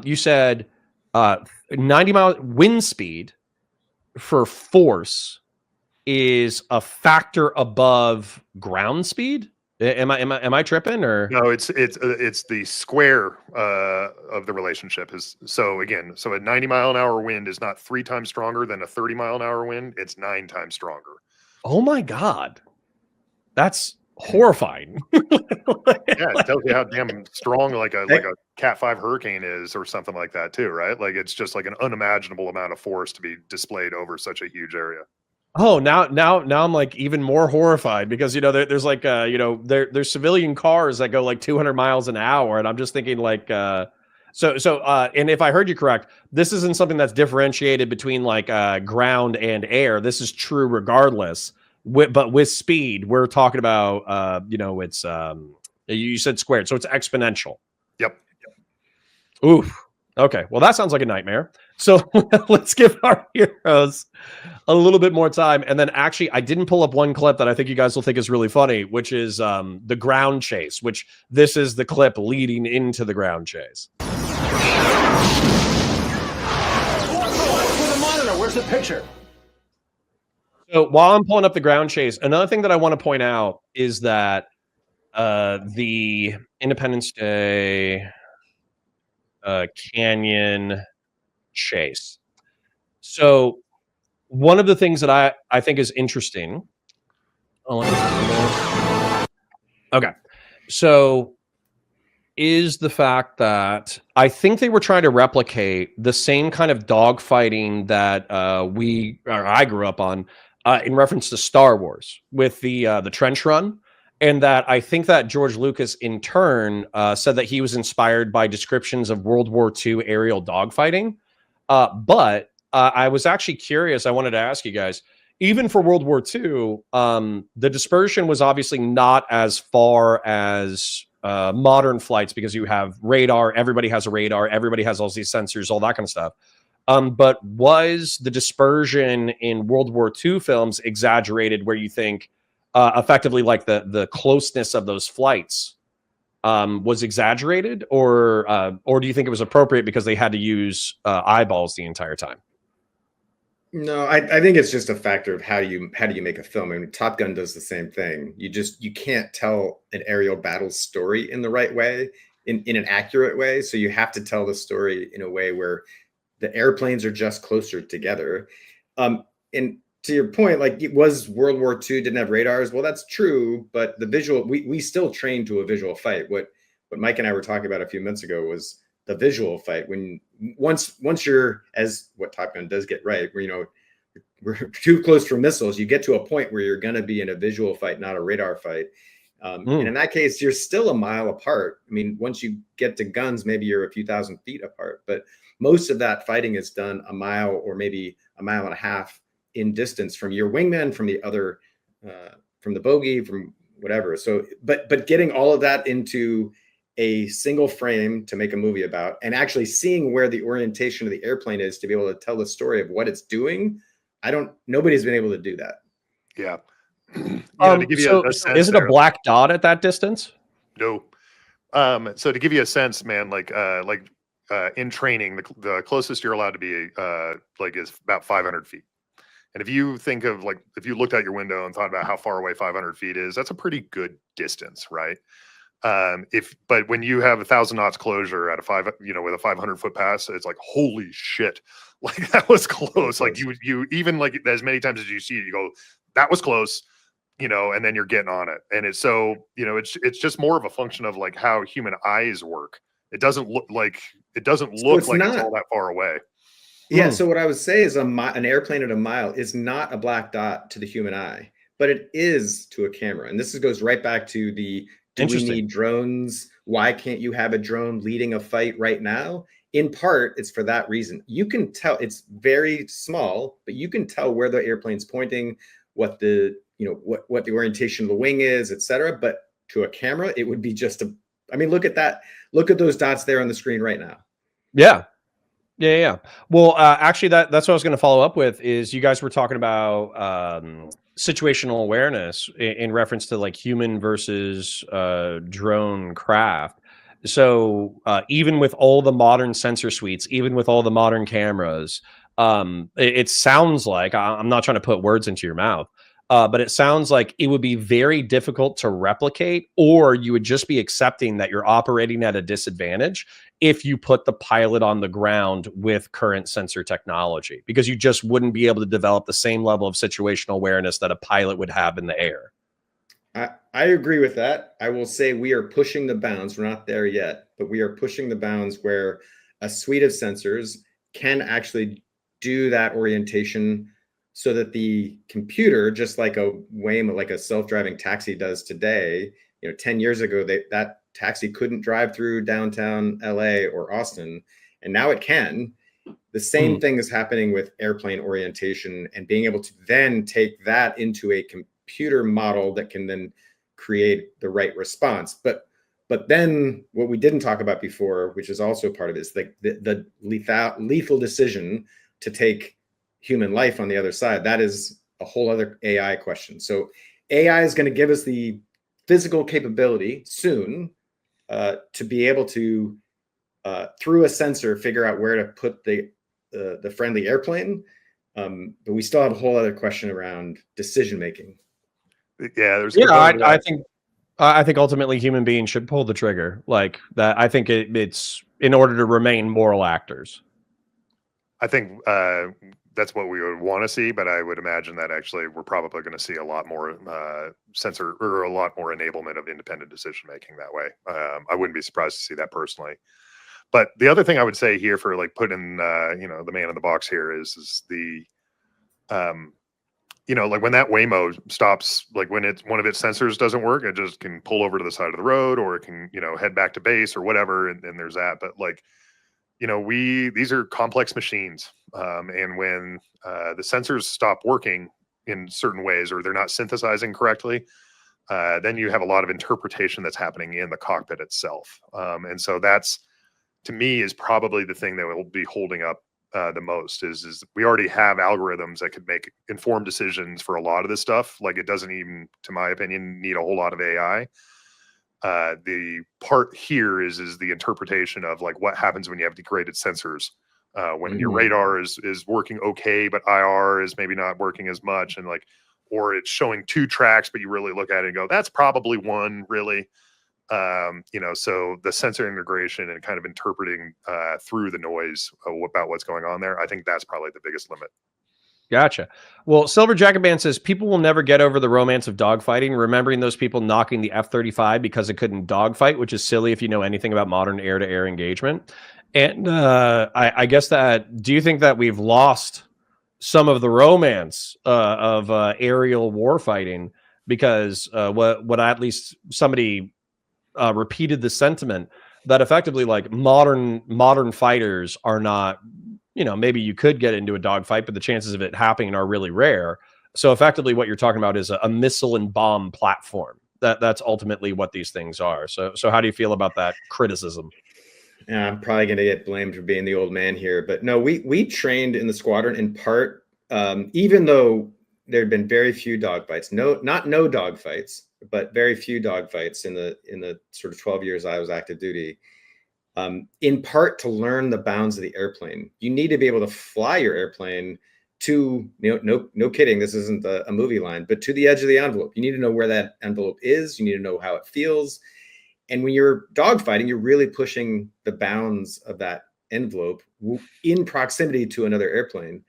You said 90 mile wind speed for force is a factor above ground speed. Am I tripping or no? It's the square of the relationship is so a 90 mile an hour wind is not 3 times stronger than a 30 mile an hour wind. It's 9 times stronger. Oh my God. That's horrifying. Yeah, it tells you how damn strong like a Cat 5 hurricane is or something like that too, right? Like it's just like an unimaginable amount of force to be displayed over such a huge area. Oh, now I'm like even more horrified because there's like there's civilian cars that go like 200 miles an hour and I'm just thinking like so and if I heard you correct, this isn't something that's differentiated between like ground and air. This is true regardless. But with speed, we're talking about, it's, you said squared, so it's exponential. Yep. Oof. Okay. Well, that sounds like a nightmare. So let's give our heroes a little bit more time. And then actually, I didn't pull up one clip that I think you guys will think is really funny, which is the ground chase, which this is the clip leading into the ground chase. For the monitor, where's the picture? So while I'm pulling up the ground chase, another thing that I want to point out is that the Independence Day Canyon chase. So one of the things that I think is interesting. Oh, let me okay. So is the fact that I think they were trying to replicate the same kind of dogfighting that I grew up on in reference to Star Wars with the trench run, and that I think that George Lucas in turn said that he was inspired by descriptions of World War II aerial dogfighting. But I was actually curious. I wanted to ask you guys, even for World War II, the dispersion was obviously not as far as modern flights because you have radar. Everybody has a radar. Everybody has all these sensors, all that kind of stuff. But was the dispersion in World War II films exaggerated where you think effectively like the closeness of those flights was exaggerated, or do you think it was appropriate because they had to use eyeballs the entire time? No, I think it's just a factor of how do you make a film. I mean, Top Gun does the same thing. You can't tell an aerial battle story in the right way, in an accurate way. So you have to tell the story in a way where the airplanes are just closer together. And to your point, like it was World War II didn't have radars. Well, that's true, but the visual we still train to a visual fight. What Mike and I were talking about a few minutes ago was the visual fight. When once you're, as what Top Gun does get right, where we're too close for missiles, you get to a point where you're going to be in a visual fight, not a radar fight. And in that case, you're still a mile apart. I mean, once you get to guns, maybe you're a few thousand feet apart, but most of that fighting is done a mile or maybe a mile and a half in distance from your wingman, from the other, from the bogey, from whatever. So, but getting all of that into a single frame to make a movie about, and actually seeing where the orientation of the airplane is to be able to tell the story of what it's doing, nobody's been able to do that. Yeah. To give you a sense, is it a black dot at that distance? No. So to give you a sense, man, like in training, the closest you're allowed to be is about 500 feet. And if you think of if you looked out your window and thought about how far away 500 feet is, that's a pretty good distance, right? But when you have 1,000 knots closure at with a 500-foot pass, it's like, holy shit, like that was close. Like you even like as many times as you see it, you go, that was close, and then you're getting on it. And it's so, it's just more of a function of like how human eyes work. It doesn't look like it's all that far away. Yeah. So what I would say is an airplane at a mile is not a black dot to the human eye, but it is to a camera. And this goes right back to do we need drones? Why can't you have a drone leading a fight right now? In part, it's for that reason. You can tell it's very small, but you can tell where the airplane's pointing, what the orientation of the wing is, etc. But to a camera, it would be just look at that. Look at those dots there on the screen right now. Yeah. Well, actually, that's what I was going to follow up with. Is you guys were talking about situational awareness in reference to like human versus drone craft. So even with all the modern sensor suites, even with all the modern cameras, it sounds like, I'm not trying to put words into your mouth, but it sounds like it would be very difficult to replicate, or you would just be accepting that you're operating at a disadvantage if you put the pilot on the ground with current sensor technology, because you just wouldn't be able to develop the same level of situational awareness that a pilot would have in the air. I agree with that. I will say we are pushing the bounds. We're not there yet, but we are pushing the bounds where a suite of sensors can actually do that orientation so that the computer, just like a self-driving taxi does today, 10 years ago, that taxi couldn't drive through downtown LA or Austin, and now it can. The same thing is happening with airplane orientation and being able to then take that into a computer model that can then create the right response. But then what we didn't talk about before, which is also part of it, is the lethal decision to take human life on the other side. That is a whole other AI question. So AI is going to give us the physical capability soon to be able to, through a sensor, figure out where to put the friendly airplane. But we still have a whole other question around decision making. Yeah, there's I think I think ultimately human beings should pull the trigger like that. I think it's in order to remain moral actors. I think that's what we would want to see, but I would imagine that actually we're probably going to see a lot more sensor or a lot more enablement of independent decision making that way. I wouldn't be surprised to see that personally. But the other thing I would say here for like putting the man in the box here is the like when that Waymo stops, like when one of its sensors doesn't work, it just can pull over to the side of the road, or it can head back to base or whatever, and there's that. But like these are complex machines, and when the sensors stop working in certain ways, or they're not synthesizing correctly, then you have a lot of interpretation that's happening in the cockpit itself. And so that's, to me, is probably the thing that will be holding up the most is we already have algorithms that could make informed decisions for a lot of this stuff. Like it doesn't even, to my opinion, need a whole lot of AI. The part here is the interpretation of like what happens when you have degraded sensors, when your radar is working okay, but IR is maybe not working as much, and like, or it's showing 2 tracks, but you really look at it and go, that's probably 1 really. So the sensor integration and kind of interpreting through the noise about what's going on there, I think that's probably the biggest limit. Gotcha. Well, Silver Jacket Band says people will never get over the romance of dogfighting, remembering those people knocking the F-35 because it couldn't dogfight, which is silly if you know anything about modern air-to-air engagement. And I guess that, do you think that we've lost some of the romance of aerial warfighting because what at least somebody repeated the sentiment that effectively like modern fighters are not, maybe you could get into a dogfight, but the chances of it happening are really rare. So effectively what you're talking about is a missile and bomb platform. That's ultimately what these things are. So how do you feel about that criticism? Yeah, I'm probably going to get blamed for being the old man here, but no, we trained in the squadron in part, even though there had been very few dogfights, no dogfights, but very few dogfights in the sort of 12 years I was active duty. In part to learn the bounds of the airplane. You need to be able to fly your airplane to, no kidding, this isn't a movie line, but to the edge of the envelope. You need to know where that envelope is. You need to know how it feels. And when you're dogfighting, you're really pushing the bounds of that envelope in proximity to another airplane.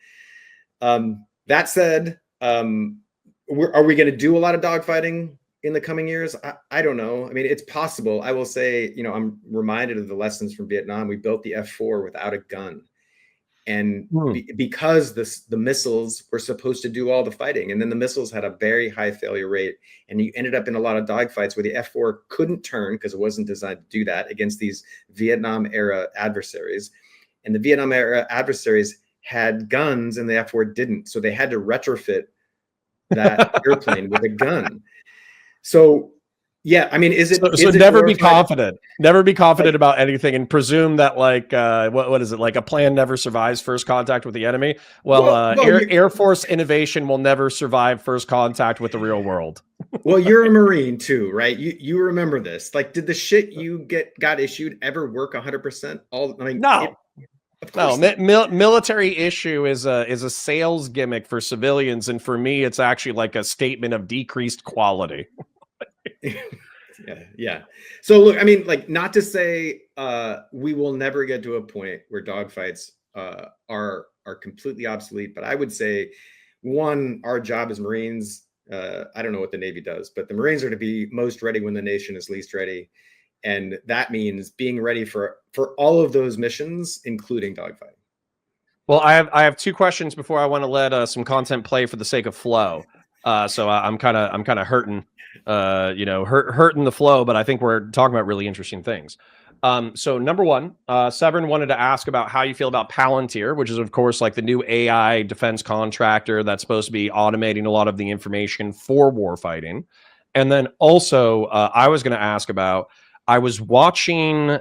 That said, are we going to do a lot of dogfighting in the coming years? I don't know. I mean, it's possible. I will say, I'm reminded of the lessons from Vietnam. We built the F-4 without a gun. And because the missiles were supposed to do all the fighting, and then the missiles had a very high failure rate, and you ended up in a lot of dogfights where the F-4 couldn't turn because it wasn't designed to do that against these Vietnam era adversaries. And the Vietnam era adversaries had guns and the F-4 didn't. So they had to retrofit that airplane with a gun. So, yeah, I mean, is it never be confident? Never be confident about anything, and presume that like what is it, like a plan never survives first contact with the enemy? Well, Air Force innovation will never survive first contact with the real world. Well, you're a Marine too, right? You remember this? Like, did the shit you got issued ever work 100%? No. No, military issue is a sales gimmick for civilians, and for me, it's actually like a statement of decreased quality. Yeah. So look, I mean, like, not to say we will never get to a point where dogfights are completely obsolete, but I would say, one, our job as Marines, I don't know what the Navy does, but the Marines are to be most ready when the nation is least ready. And that means being ready for all of those missions, including dogfighting. Well, I have 2 questions before I want to let some content play for the sake of flow. So I'm kind of hurting, hurting the flow, but I think we're talking about really interesting things. So number 1, Severn wanted to ask about how you feel about Palantir, which is of course like the new AI defense contractor that's supposed to be automating a lot of the information for warfighting. And then also I was going to ask about, I was watching,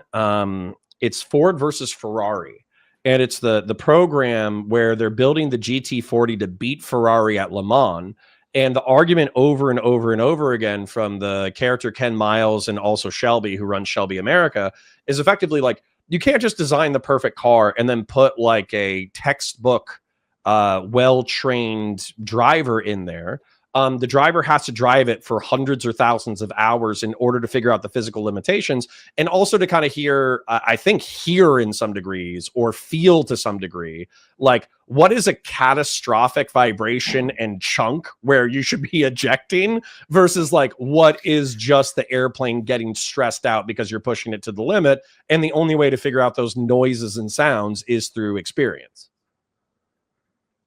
it's Ford versus Ferrari, and it's the program where they're building the GT40 to beat Ferrari at Le Mans. And the argument over and over and over again from the character Ken Miles and also Shelby, who runs Shelby America, is effectively like, you can't just design the perfect car and then put like a textbook, well-trained driver in there. the driver has to drive it for hundreds or thousands of hours in order to figure out the physical limitations, and also to kind of hear, I think, hear in some degrees or feel to some degree, like what is a catastrophic vibration and chunk where you should be ejecting versus like what is just the airplane getting stressed out because you're pushing it to the limit. And the only way to figure out those noises and sounds is through experience.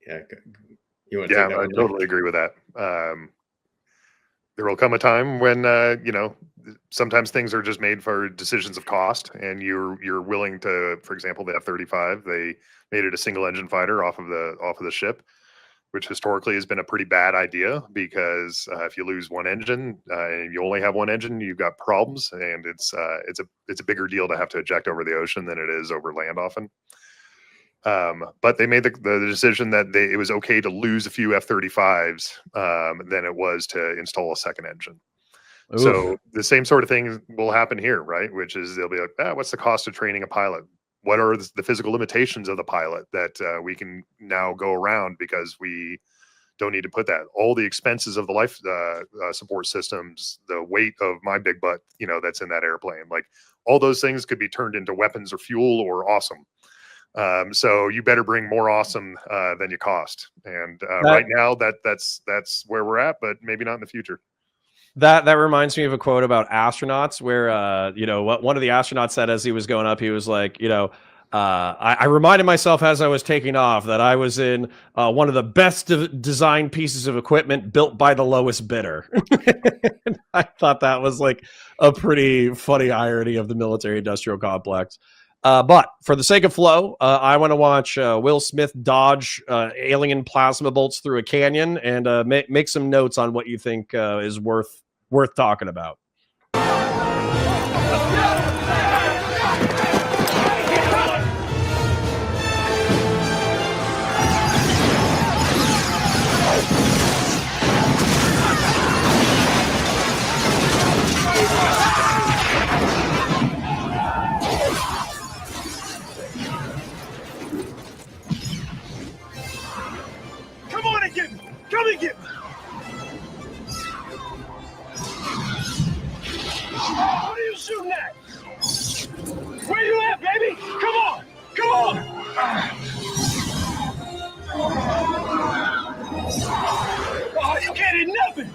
Yeah. You want Yeah, take that I one, Jeff? totally agree with that. There will come a time when sometimes things are just made for decisions of cost, and you're willing to, for example, the F-35, they made it a single engine fighter off of the ship, which historically has been a pretty bad idea because if you lose one engine and you only have one engine, you've got problems, and it's a bigger deal to have to eject over the ocean than it is over land often. But they made the decision that it was okay to lose a few F-35s than it was to install a second engine. Oof. So the same sort of thing will happen here, right? Which is they'll be like, what's the cost of training a pilot? What are the physical limitations of the pilot that we can now go around because we don't need to put that? All the expenses of the life support systems, the weight of my big butt, that's in that airplane. Like all those things could be turned into weapons or fuel or awesome. So you better bring more awesome than you cost. And right now that's where we're at, but maybe not in the future. That reminds me of a quote about astronauts where, what one of the astronauts said as he was going up, he was like, I reminded myself as I was taking off that I was in one of the best designed pieces of equipment built by the lowest bidder. I thought that was like a pretty funny irony of the military industrial complex. But for the sake of flow, I want to watch Will Smith dodge alien plasma bolts through a canyon and make some notes on what you think is worth talking about. Come on and get me! Come and get me! What are you shooting at? Where you at, baby? Come on! Come on! Oh, you can't hit nothing!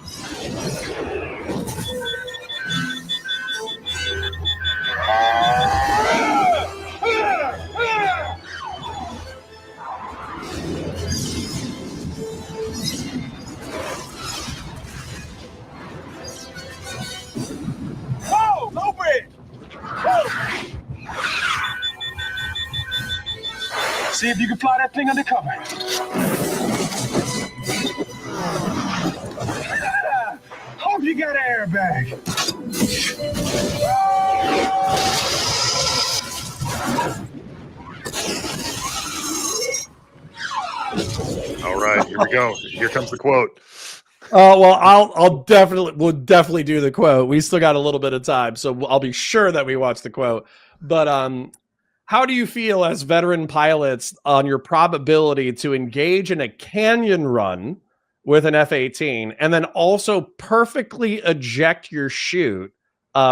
Oh, no bread! See if you can fly that thing under cover. Hope you got an airbag. All right, here we go. Here comes the quote. Oh, well, we'll definitely do the quote. We still got a little bit of time, so I'll be sure that we watch the quote. But how do you feel as veteran pilots on your probability to engage in a canyon run with an F-18 and then also perfectly eject your chute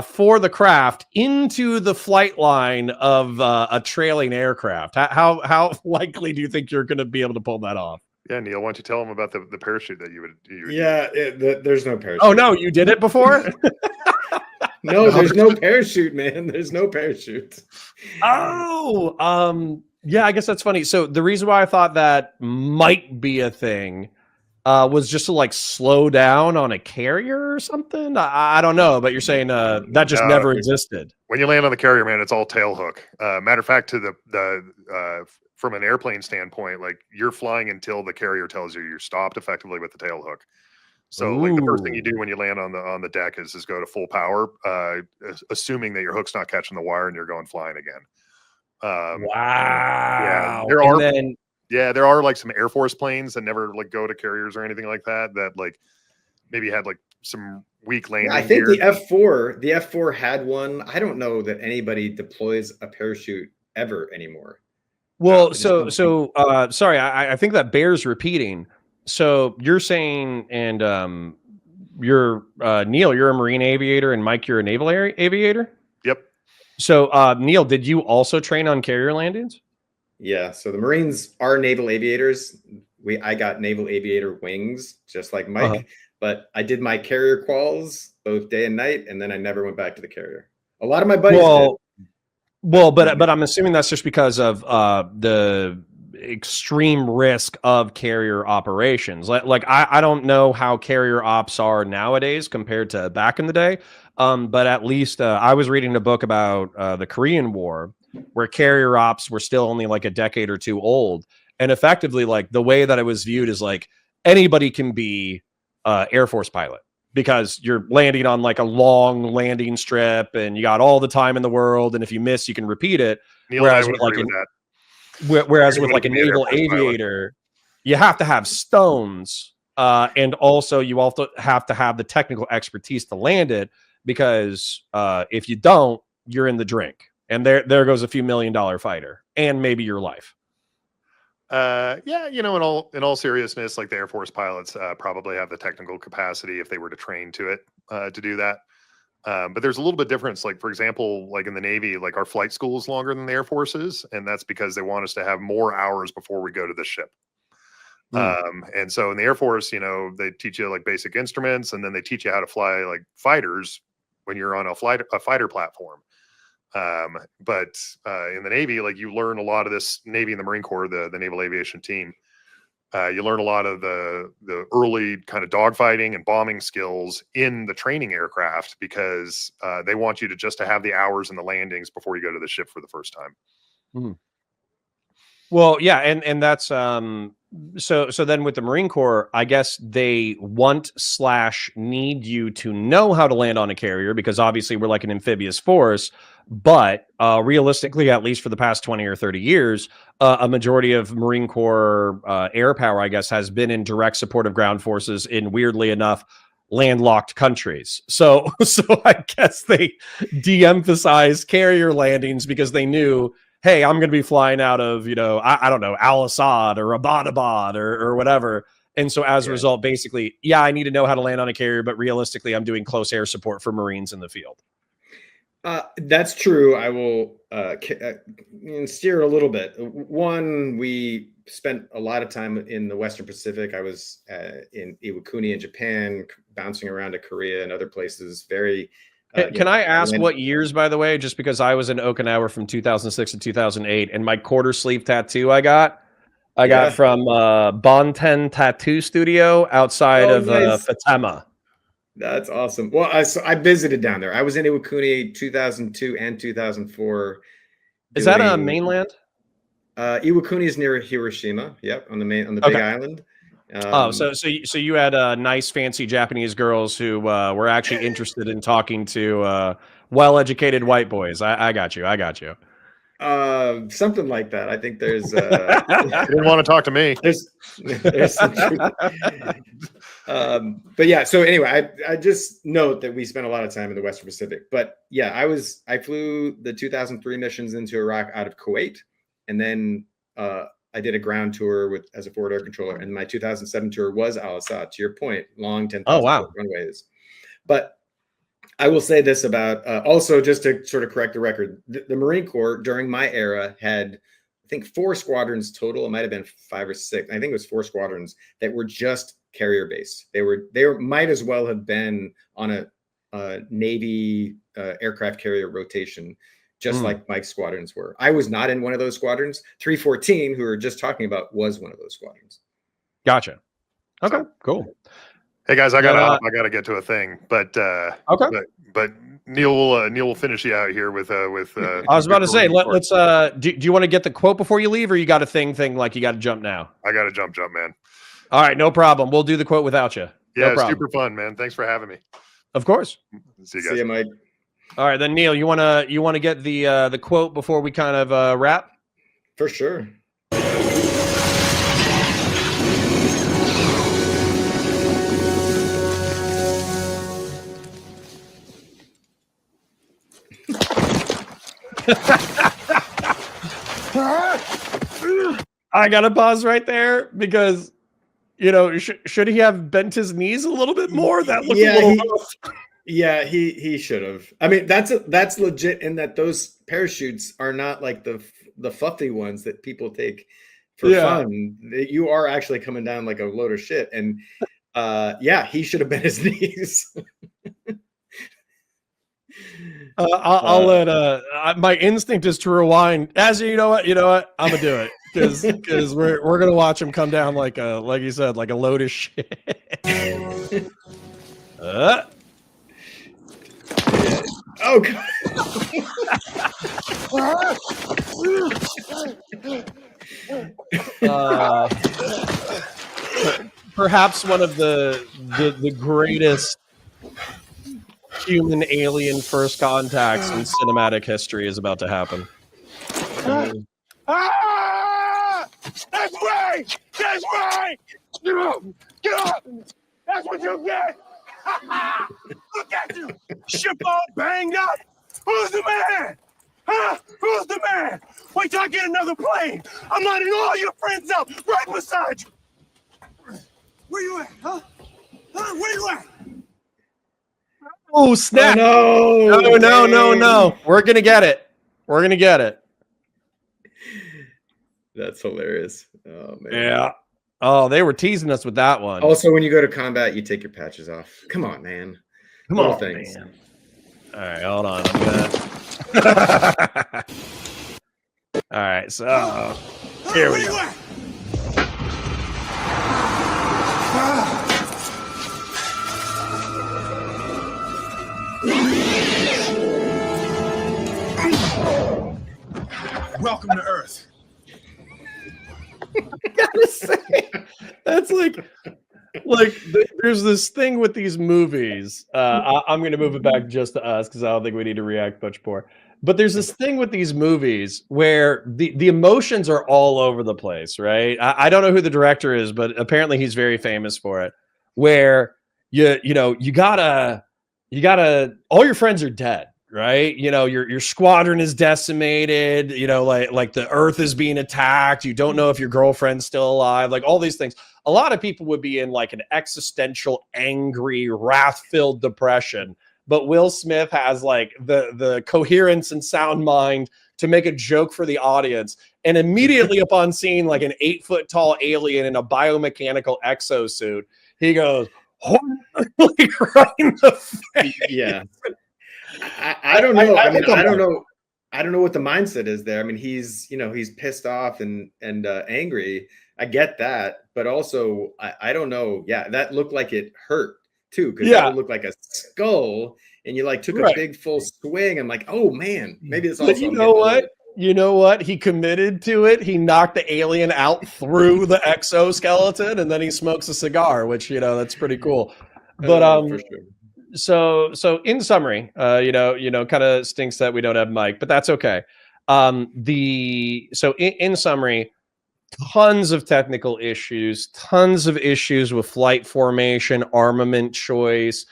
for the craft into the flight line of a trailing aircraft? How likely do you think you're going to be able to pull that off? Yeah, Neil, why don't you tell them about the parachute that you would Yeah, there's no parachute. Oh, no, you did it before? No, there's no parachute, man. There's no parachute. Oh, yeah, I guess that's funny. So the reason why I thought that might be a thing was just to like slow down on a carrier or something. I don't know, but you're saying that just never existed. When you land on the carrier, man, it's all tail hook. Matter of fact, to the from an airplane standpoint, like you're flying until the carrier tells you you're stopped effectively with the tail hook. So like the first thing you do when you land on the deck is go to full power, assuming that your hook's not catching the wire and you're going flying again. Wow. Yeah, there are like some Air Force planes that never like go to carriers or anything like that like maybe had like some weak landing. I think the F4 had one. I don't know that anybody deploys a parachute ever anymore. Well, sorry, I think that bears repeating. so you're saying, and you're Neil, you're a marine aviator, and Mike, you're a naval aviator. Yep. So Neil, did you also train on carrier landings? Yeah. So the Marines are naval aviators. I got naval aviator wings, just like Mike, Uh-huh. but I did my carrier quals both day and night, and then I never went back to the carrier. A lot of my buddies did. Well, but I'm assuming that's just because of the extreme risk of carrier operations. Like I don't know how carrier ops are nowadays compared to back in the day. But at least I was reading a book about the Korean War, where carrier ops were still only like a decade or two old, and effectively, like the way that it was viewed is like anybody can be Air Force pilot, because you're landing on like a long landing strip and you got all the time in the world, and if you miss you can repeat it. Neil and I Whereas would with like agree with that. whereas with Everybody like a can be an Air naval Force pilot. aviator, you have to have stones, and also you also have to have the technical expertise to land it, because if you don't, you're in the drink, and there goes a few $1 million fighter and maybe your life. Yeah, in all seriousness, like the Air Force pilots probably have the technical capacity if they were to train to it to do that. But there's a little bit difference. Like, for example, like in the Navy, like our flight school is longer than the Air Force's, and that's because they want us to have more hours before we go to the ship. And so in the Air Force, they teach you like basic instruments, and then they teach you how to fly like fighters when you're on a fighter platform. But in the Navy, like you learn a lot of this. Navy and the Marine Corps, the Naval Aviation Team, you learn a lot of the early kind of dogfighting and bombing skills in the training aircraft, because they want you to have the hours and the landings before you go to the ship for the first time. Well, yeah, and that's so then with the Marine Corps, I guess they want/need you to know how to land on a carrier, because obviously we're like an amphibious force. But realistically, at least for the past 20 or 30 years, a majority of Marine Corps air power, I guess, has been in direct support of ground forces in, weirdly enough, landlocked countries. So I guess they de-emphasized carrier landings because they knew, hey, I'm going to be flying out of, I don't know, Al Assad or Abbottabad or whatever. And so as a result, basically, yeah, I need to know how to land on a carrier, but realistically, I'm doing close air support for Marines in the field. That's true. I will steer a little bit. One, we spent a lot of time in the Western Pacific. I was in Iwakuni in Japan, bouncing around to Korea and other places. Very. Can I ask what years, by the way, just because I was in Okinawa from 2006 to 2008, and my quarter sleeve tattoo I got from Bonten Tattoo Studio outside of nice. Fatema. That's awesome. Well, I visited down there. I was in Iwakuni 2002 and 2004. Is that a mainland? Iwakuni is near Hiroshima. Yep, on the big island. So you had nice, fancy Japanese girls who were actually interested in talking to well-educated white boys. I got you. Something like that. I think there's. You didn't want to talk to me. There's some truth. But yeah. So anyway, I just note that we spent a lot of time in the Western Pacific. But yeah, I flew the 2003 missions into Iraq out of Kuwait, and then I did a ground tour as a forward air controller, and my 2007 tour was Al Assad. To your point, long 10,000 foot runways. But I will say this about also, just to sort of correct the record, the Marine Corps during my era had, I think, 4 squadrons total. It might have been 5 or 6. I think it was 4 squadrons that were just carrier based. They might as well have been on a Navy aircraft carrier rotation, just like Mike's squadrons were. I was not in one of those squadrons. 314, who we were just talking about, was one of those squadrons. Gotcha. Okay, cool. Hey guys, I gotta get to a thing, but okay. But Neil will finish you out here with. I was about to say, let's. Do you want to get the quote before you leave, or you got a thing like you got to jump now? I got to jump, man. All right, no problem. We'll do the quote without you. Yeah, no super fun, man. Thanks for having me. Of course. See you guys. See you, Mike. All right, then Neil, you wanna get the quote before we kind of wrap? For sure. I gotta pause right there because should he have bent his knees a little bit more? That looked Yeah, a little he- rough. Yeah, he should have. I mean, that's legit in that those parachutes are not like the fluffy ones that people take for Yeah. fun. You are actually coming down like a load of shit. And yeah, he should have bent his knees. I'll let my instinct is to rewind. As you know what, I'm gonna do it because we're gonna watch him come down like you said, like a load of shit. Oh God. Perhaps one of the greatest human alien first contacts in cinematic history is about to happen. Ah! That's right! That's right! Get up! Get up! That's what you get! Look at you! Ship all banged up! Who's the man? Huh? Who's the man? Wait till I get another plane! I'm lining all your friends up right beside you! Where you at, huh? Huh? Where you at? Oh snap! Oh, No! We're gonna get it. We're gonna get it. That's hilarious. Oh man. Yeah. Oh, they were teasing us with that one. Also, when you go to combat, you take your patches off. Come on, man. Come Little on, things. man. All right, hold on. I'm gonna. All right, so here we go. Welcome to Earth. Gotta say, that's there's this thing with these movies. I'm going to move it back just to us because I don't think we need to react much more. But there's this thing with these movies where the emotions are all over the place, right? I don't know who the director is, but apparently he's very famous for it. Where you gotta all your friends are dead, right? Your squadron is decimated. Like the Earth is being attacked. You don't know if your girlfriend's still alive. Like all these things. A lot of people would be in like an existential, angry, wrath-filled depression. But Will Smith has like the coherence and sound mind to make a joke for the audience. And immediately upon seeing like an 8-foot tall alien in a biomechanical exosuit, he goes, like right in the face. Yeah. I don't know. I don't know. I don't know what the mindset is there. I mean, he's pissed off and angry. I get that, but also I don't know. Yeah, that looked like it hurt too, because that would look like a skull, and you like took a big full swing. I'm like, oh man, maybe this also. But you know what? You know what? He committed to it. He knocked the alien out through the exoskeleton, and then he smokes a cigar, which that's pretty cool. But for sure. So in summary, kind of stinks that we don't have Mike, but that's okay. In summary, tons of technical issues, tons of issues with flight formation, armament choice,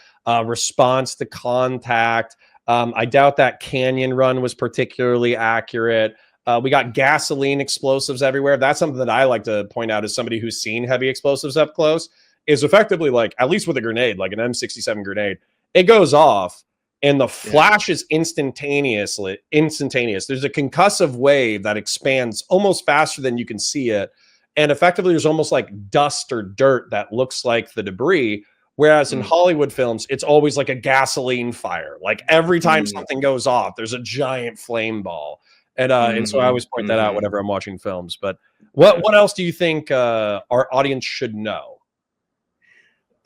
response to contact. I doubt that canyon run was particularly accurate. We got gasoline explosives everywhere. That's something that I like to point out as somebody who's seen heavy explosives up close, is effectively like, at least with a grenade, like an M67 grenade, it goes off and the flash is instantaneous. There's a concussive wave that expands almost faster than you can see it. And effectively there's almost like dust or dirt that looks like the debris. Whereas in Hollywood films, it's always like a gasoline fire. Like every time something goes off, there's a giant flame ball. And so I always point that out whenever I'm watching films. But what else do you think our audience should know?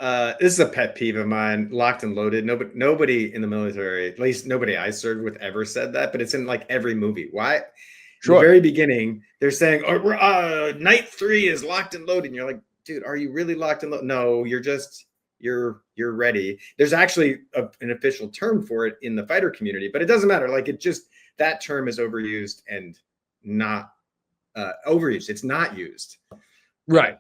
This is a pet peeve of mine. Locked and loaded. Nobody in the military, at least nobody I served with, ever said that. But it's in like every movie. Why? Sure. The very beginning, they're saying, "Night 3 is locked and loaded." And you're like, "Dude, are you really locked and loaded?" No, you're ready. There's actually an official term for it in the fighter community, but it doesn't matter. Like that term is overused and not overused. It's not used. Right.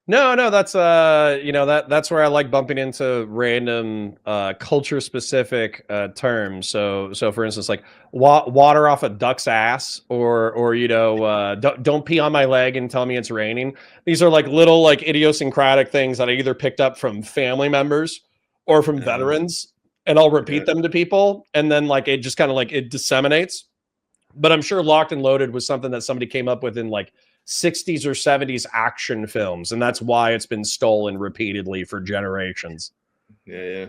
No, that's that's where I like bumping into random culture specific terms. So for instance, like water off a duck's ass, or don't pee on my leg and tell me it's raining. These are like little like idiosyncratic things that I either picked up from family members or from veterans, and I'll repeat them to people, and then like it just kind of like it disseminates. But I'm sure Locked and Loaded was something that somebody came up with in like 60s or 70s action films, and that's why it's been stolen repeatedly for generations. Yeah.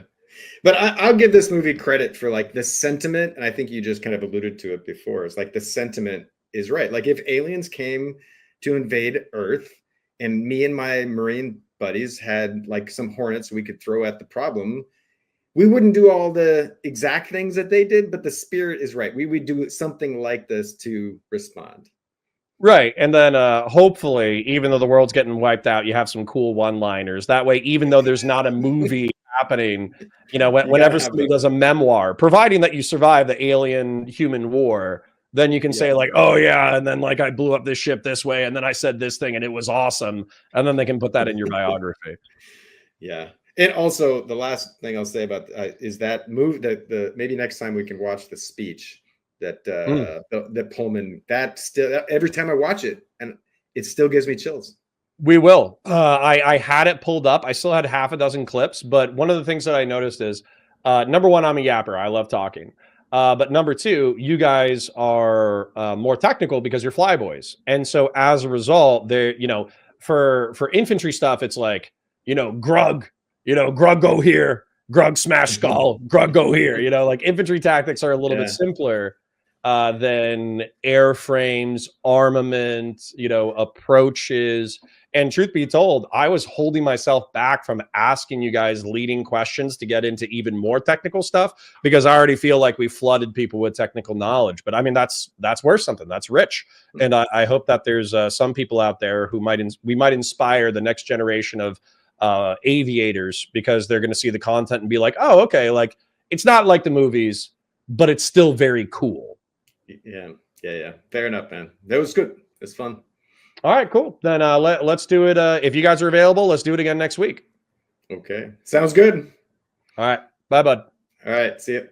But I'll give this movie credit for like the sentiment, and I think you just kind of alluded to it before. It's like the sentiment is right. Like if aliens came to invade Earth, and me and my Marine buddies had like some hornets we could throw at the problem, we wouldn't do all the exact things that they did, but the spirit is right. We would do something like this to respond. Right. And then hopefully, even though the world's getting wiped out, you have some cool one-liners. That way, even though there's not a movie happening, whenever somebody does a memoir, providing that you survive the alien human war, then you can say like, oh yeah, and then like I blew up this ship this way, and then I said this thing and it was awesome. And then they can put that in your biography. Yeah. And also, the last thing I'll say about is that move that maybe next time we can watch the speech that that Pullman. That still every time I watch it, and it still gives me chills. We will. I had it pulled up. I still had half a dozen clips, but one of the things that I noticed is number one, I'm a yapper. I love talking. But number two, you guys are more technical because you're flyboys, and so as a result, there, for infantry stuff, it's like grug. Grug go here, grug smash skull, grug go here. Like infantry tactics are a little bit simpler than airframes, armament, approaches. And truth be told, I was holding myself back from asking you guys leading questions to get into even more technical stuff because I already feel like we flooded people with technical knowledge. But I mean, that's worth something. That's rich. And I hope that there's some people out there who we might inspire the next generation of aviators, because they're going to see the content and be like, oh, okay, like it's not like the movies, but it's still very cool. Yeah. Fair enough, man. That was good. It's fun. All right, cool. Then let's do it. If you guys are available, let's do it again next week. Okay. Sounds good. All right. Bye, bud. All right. See you.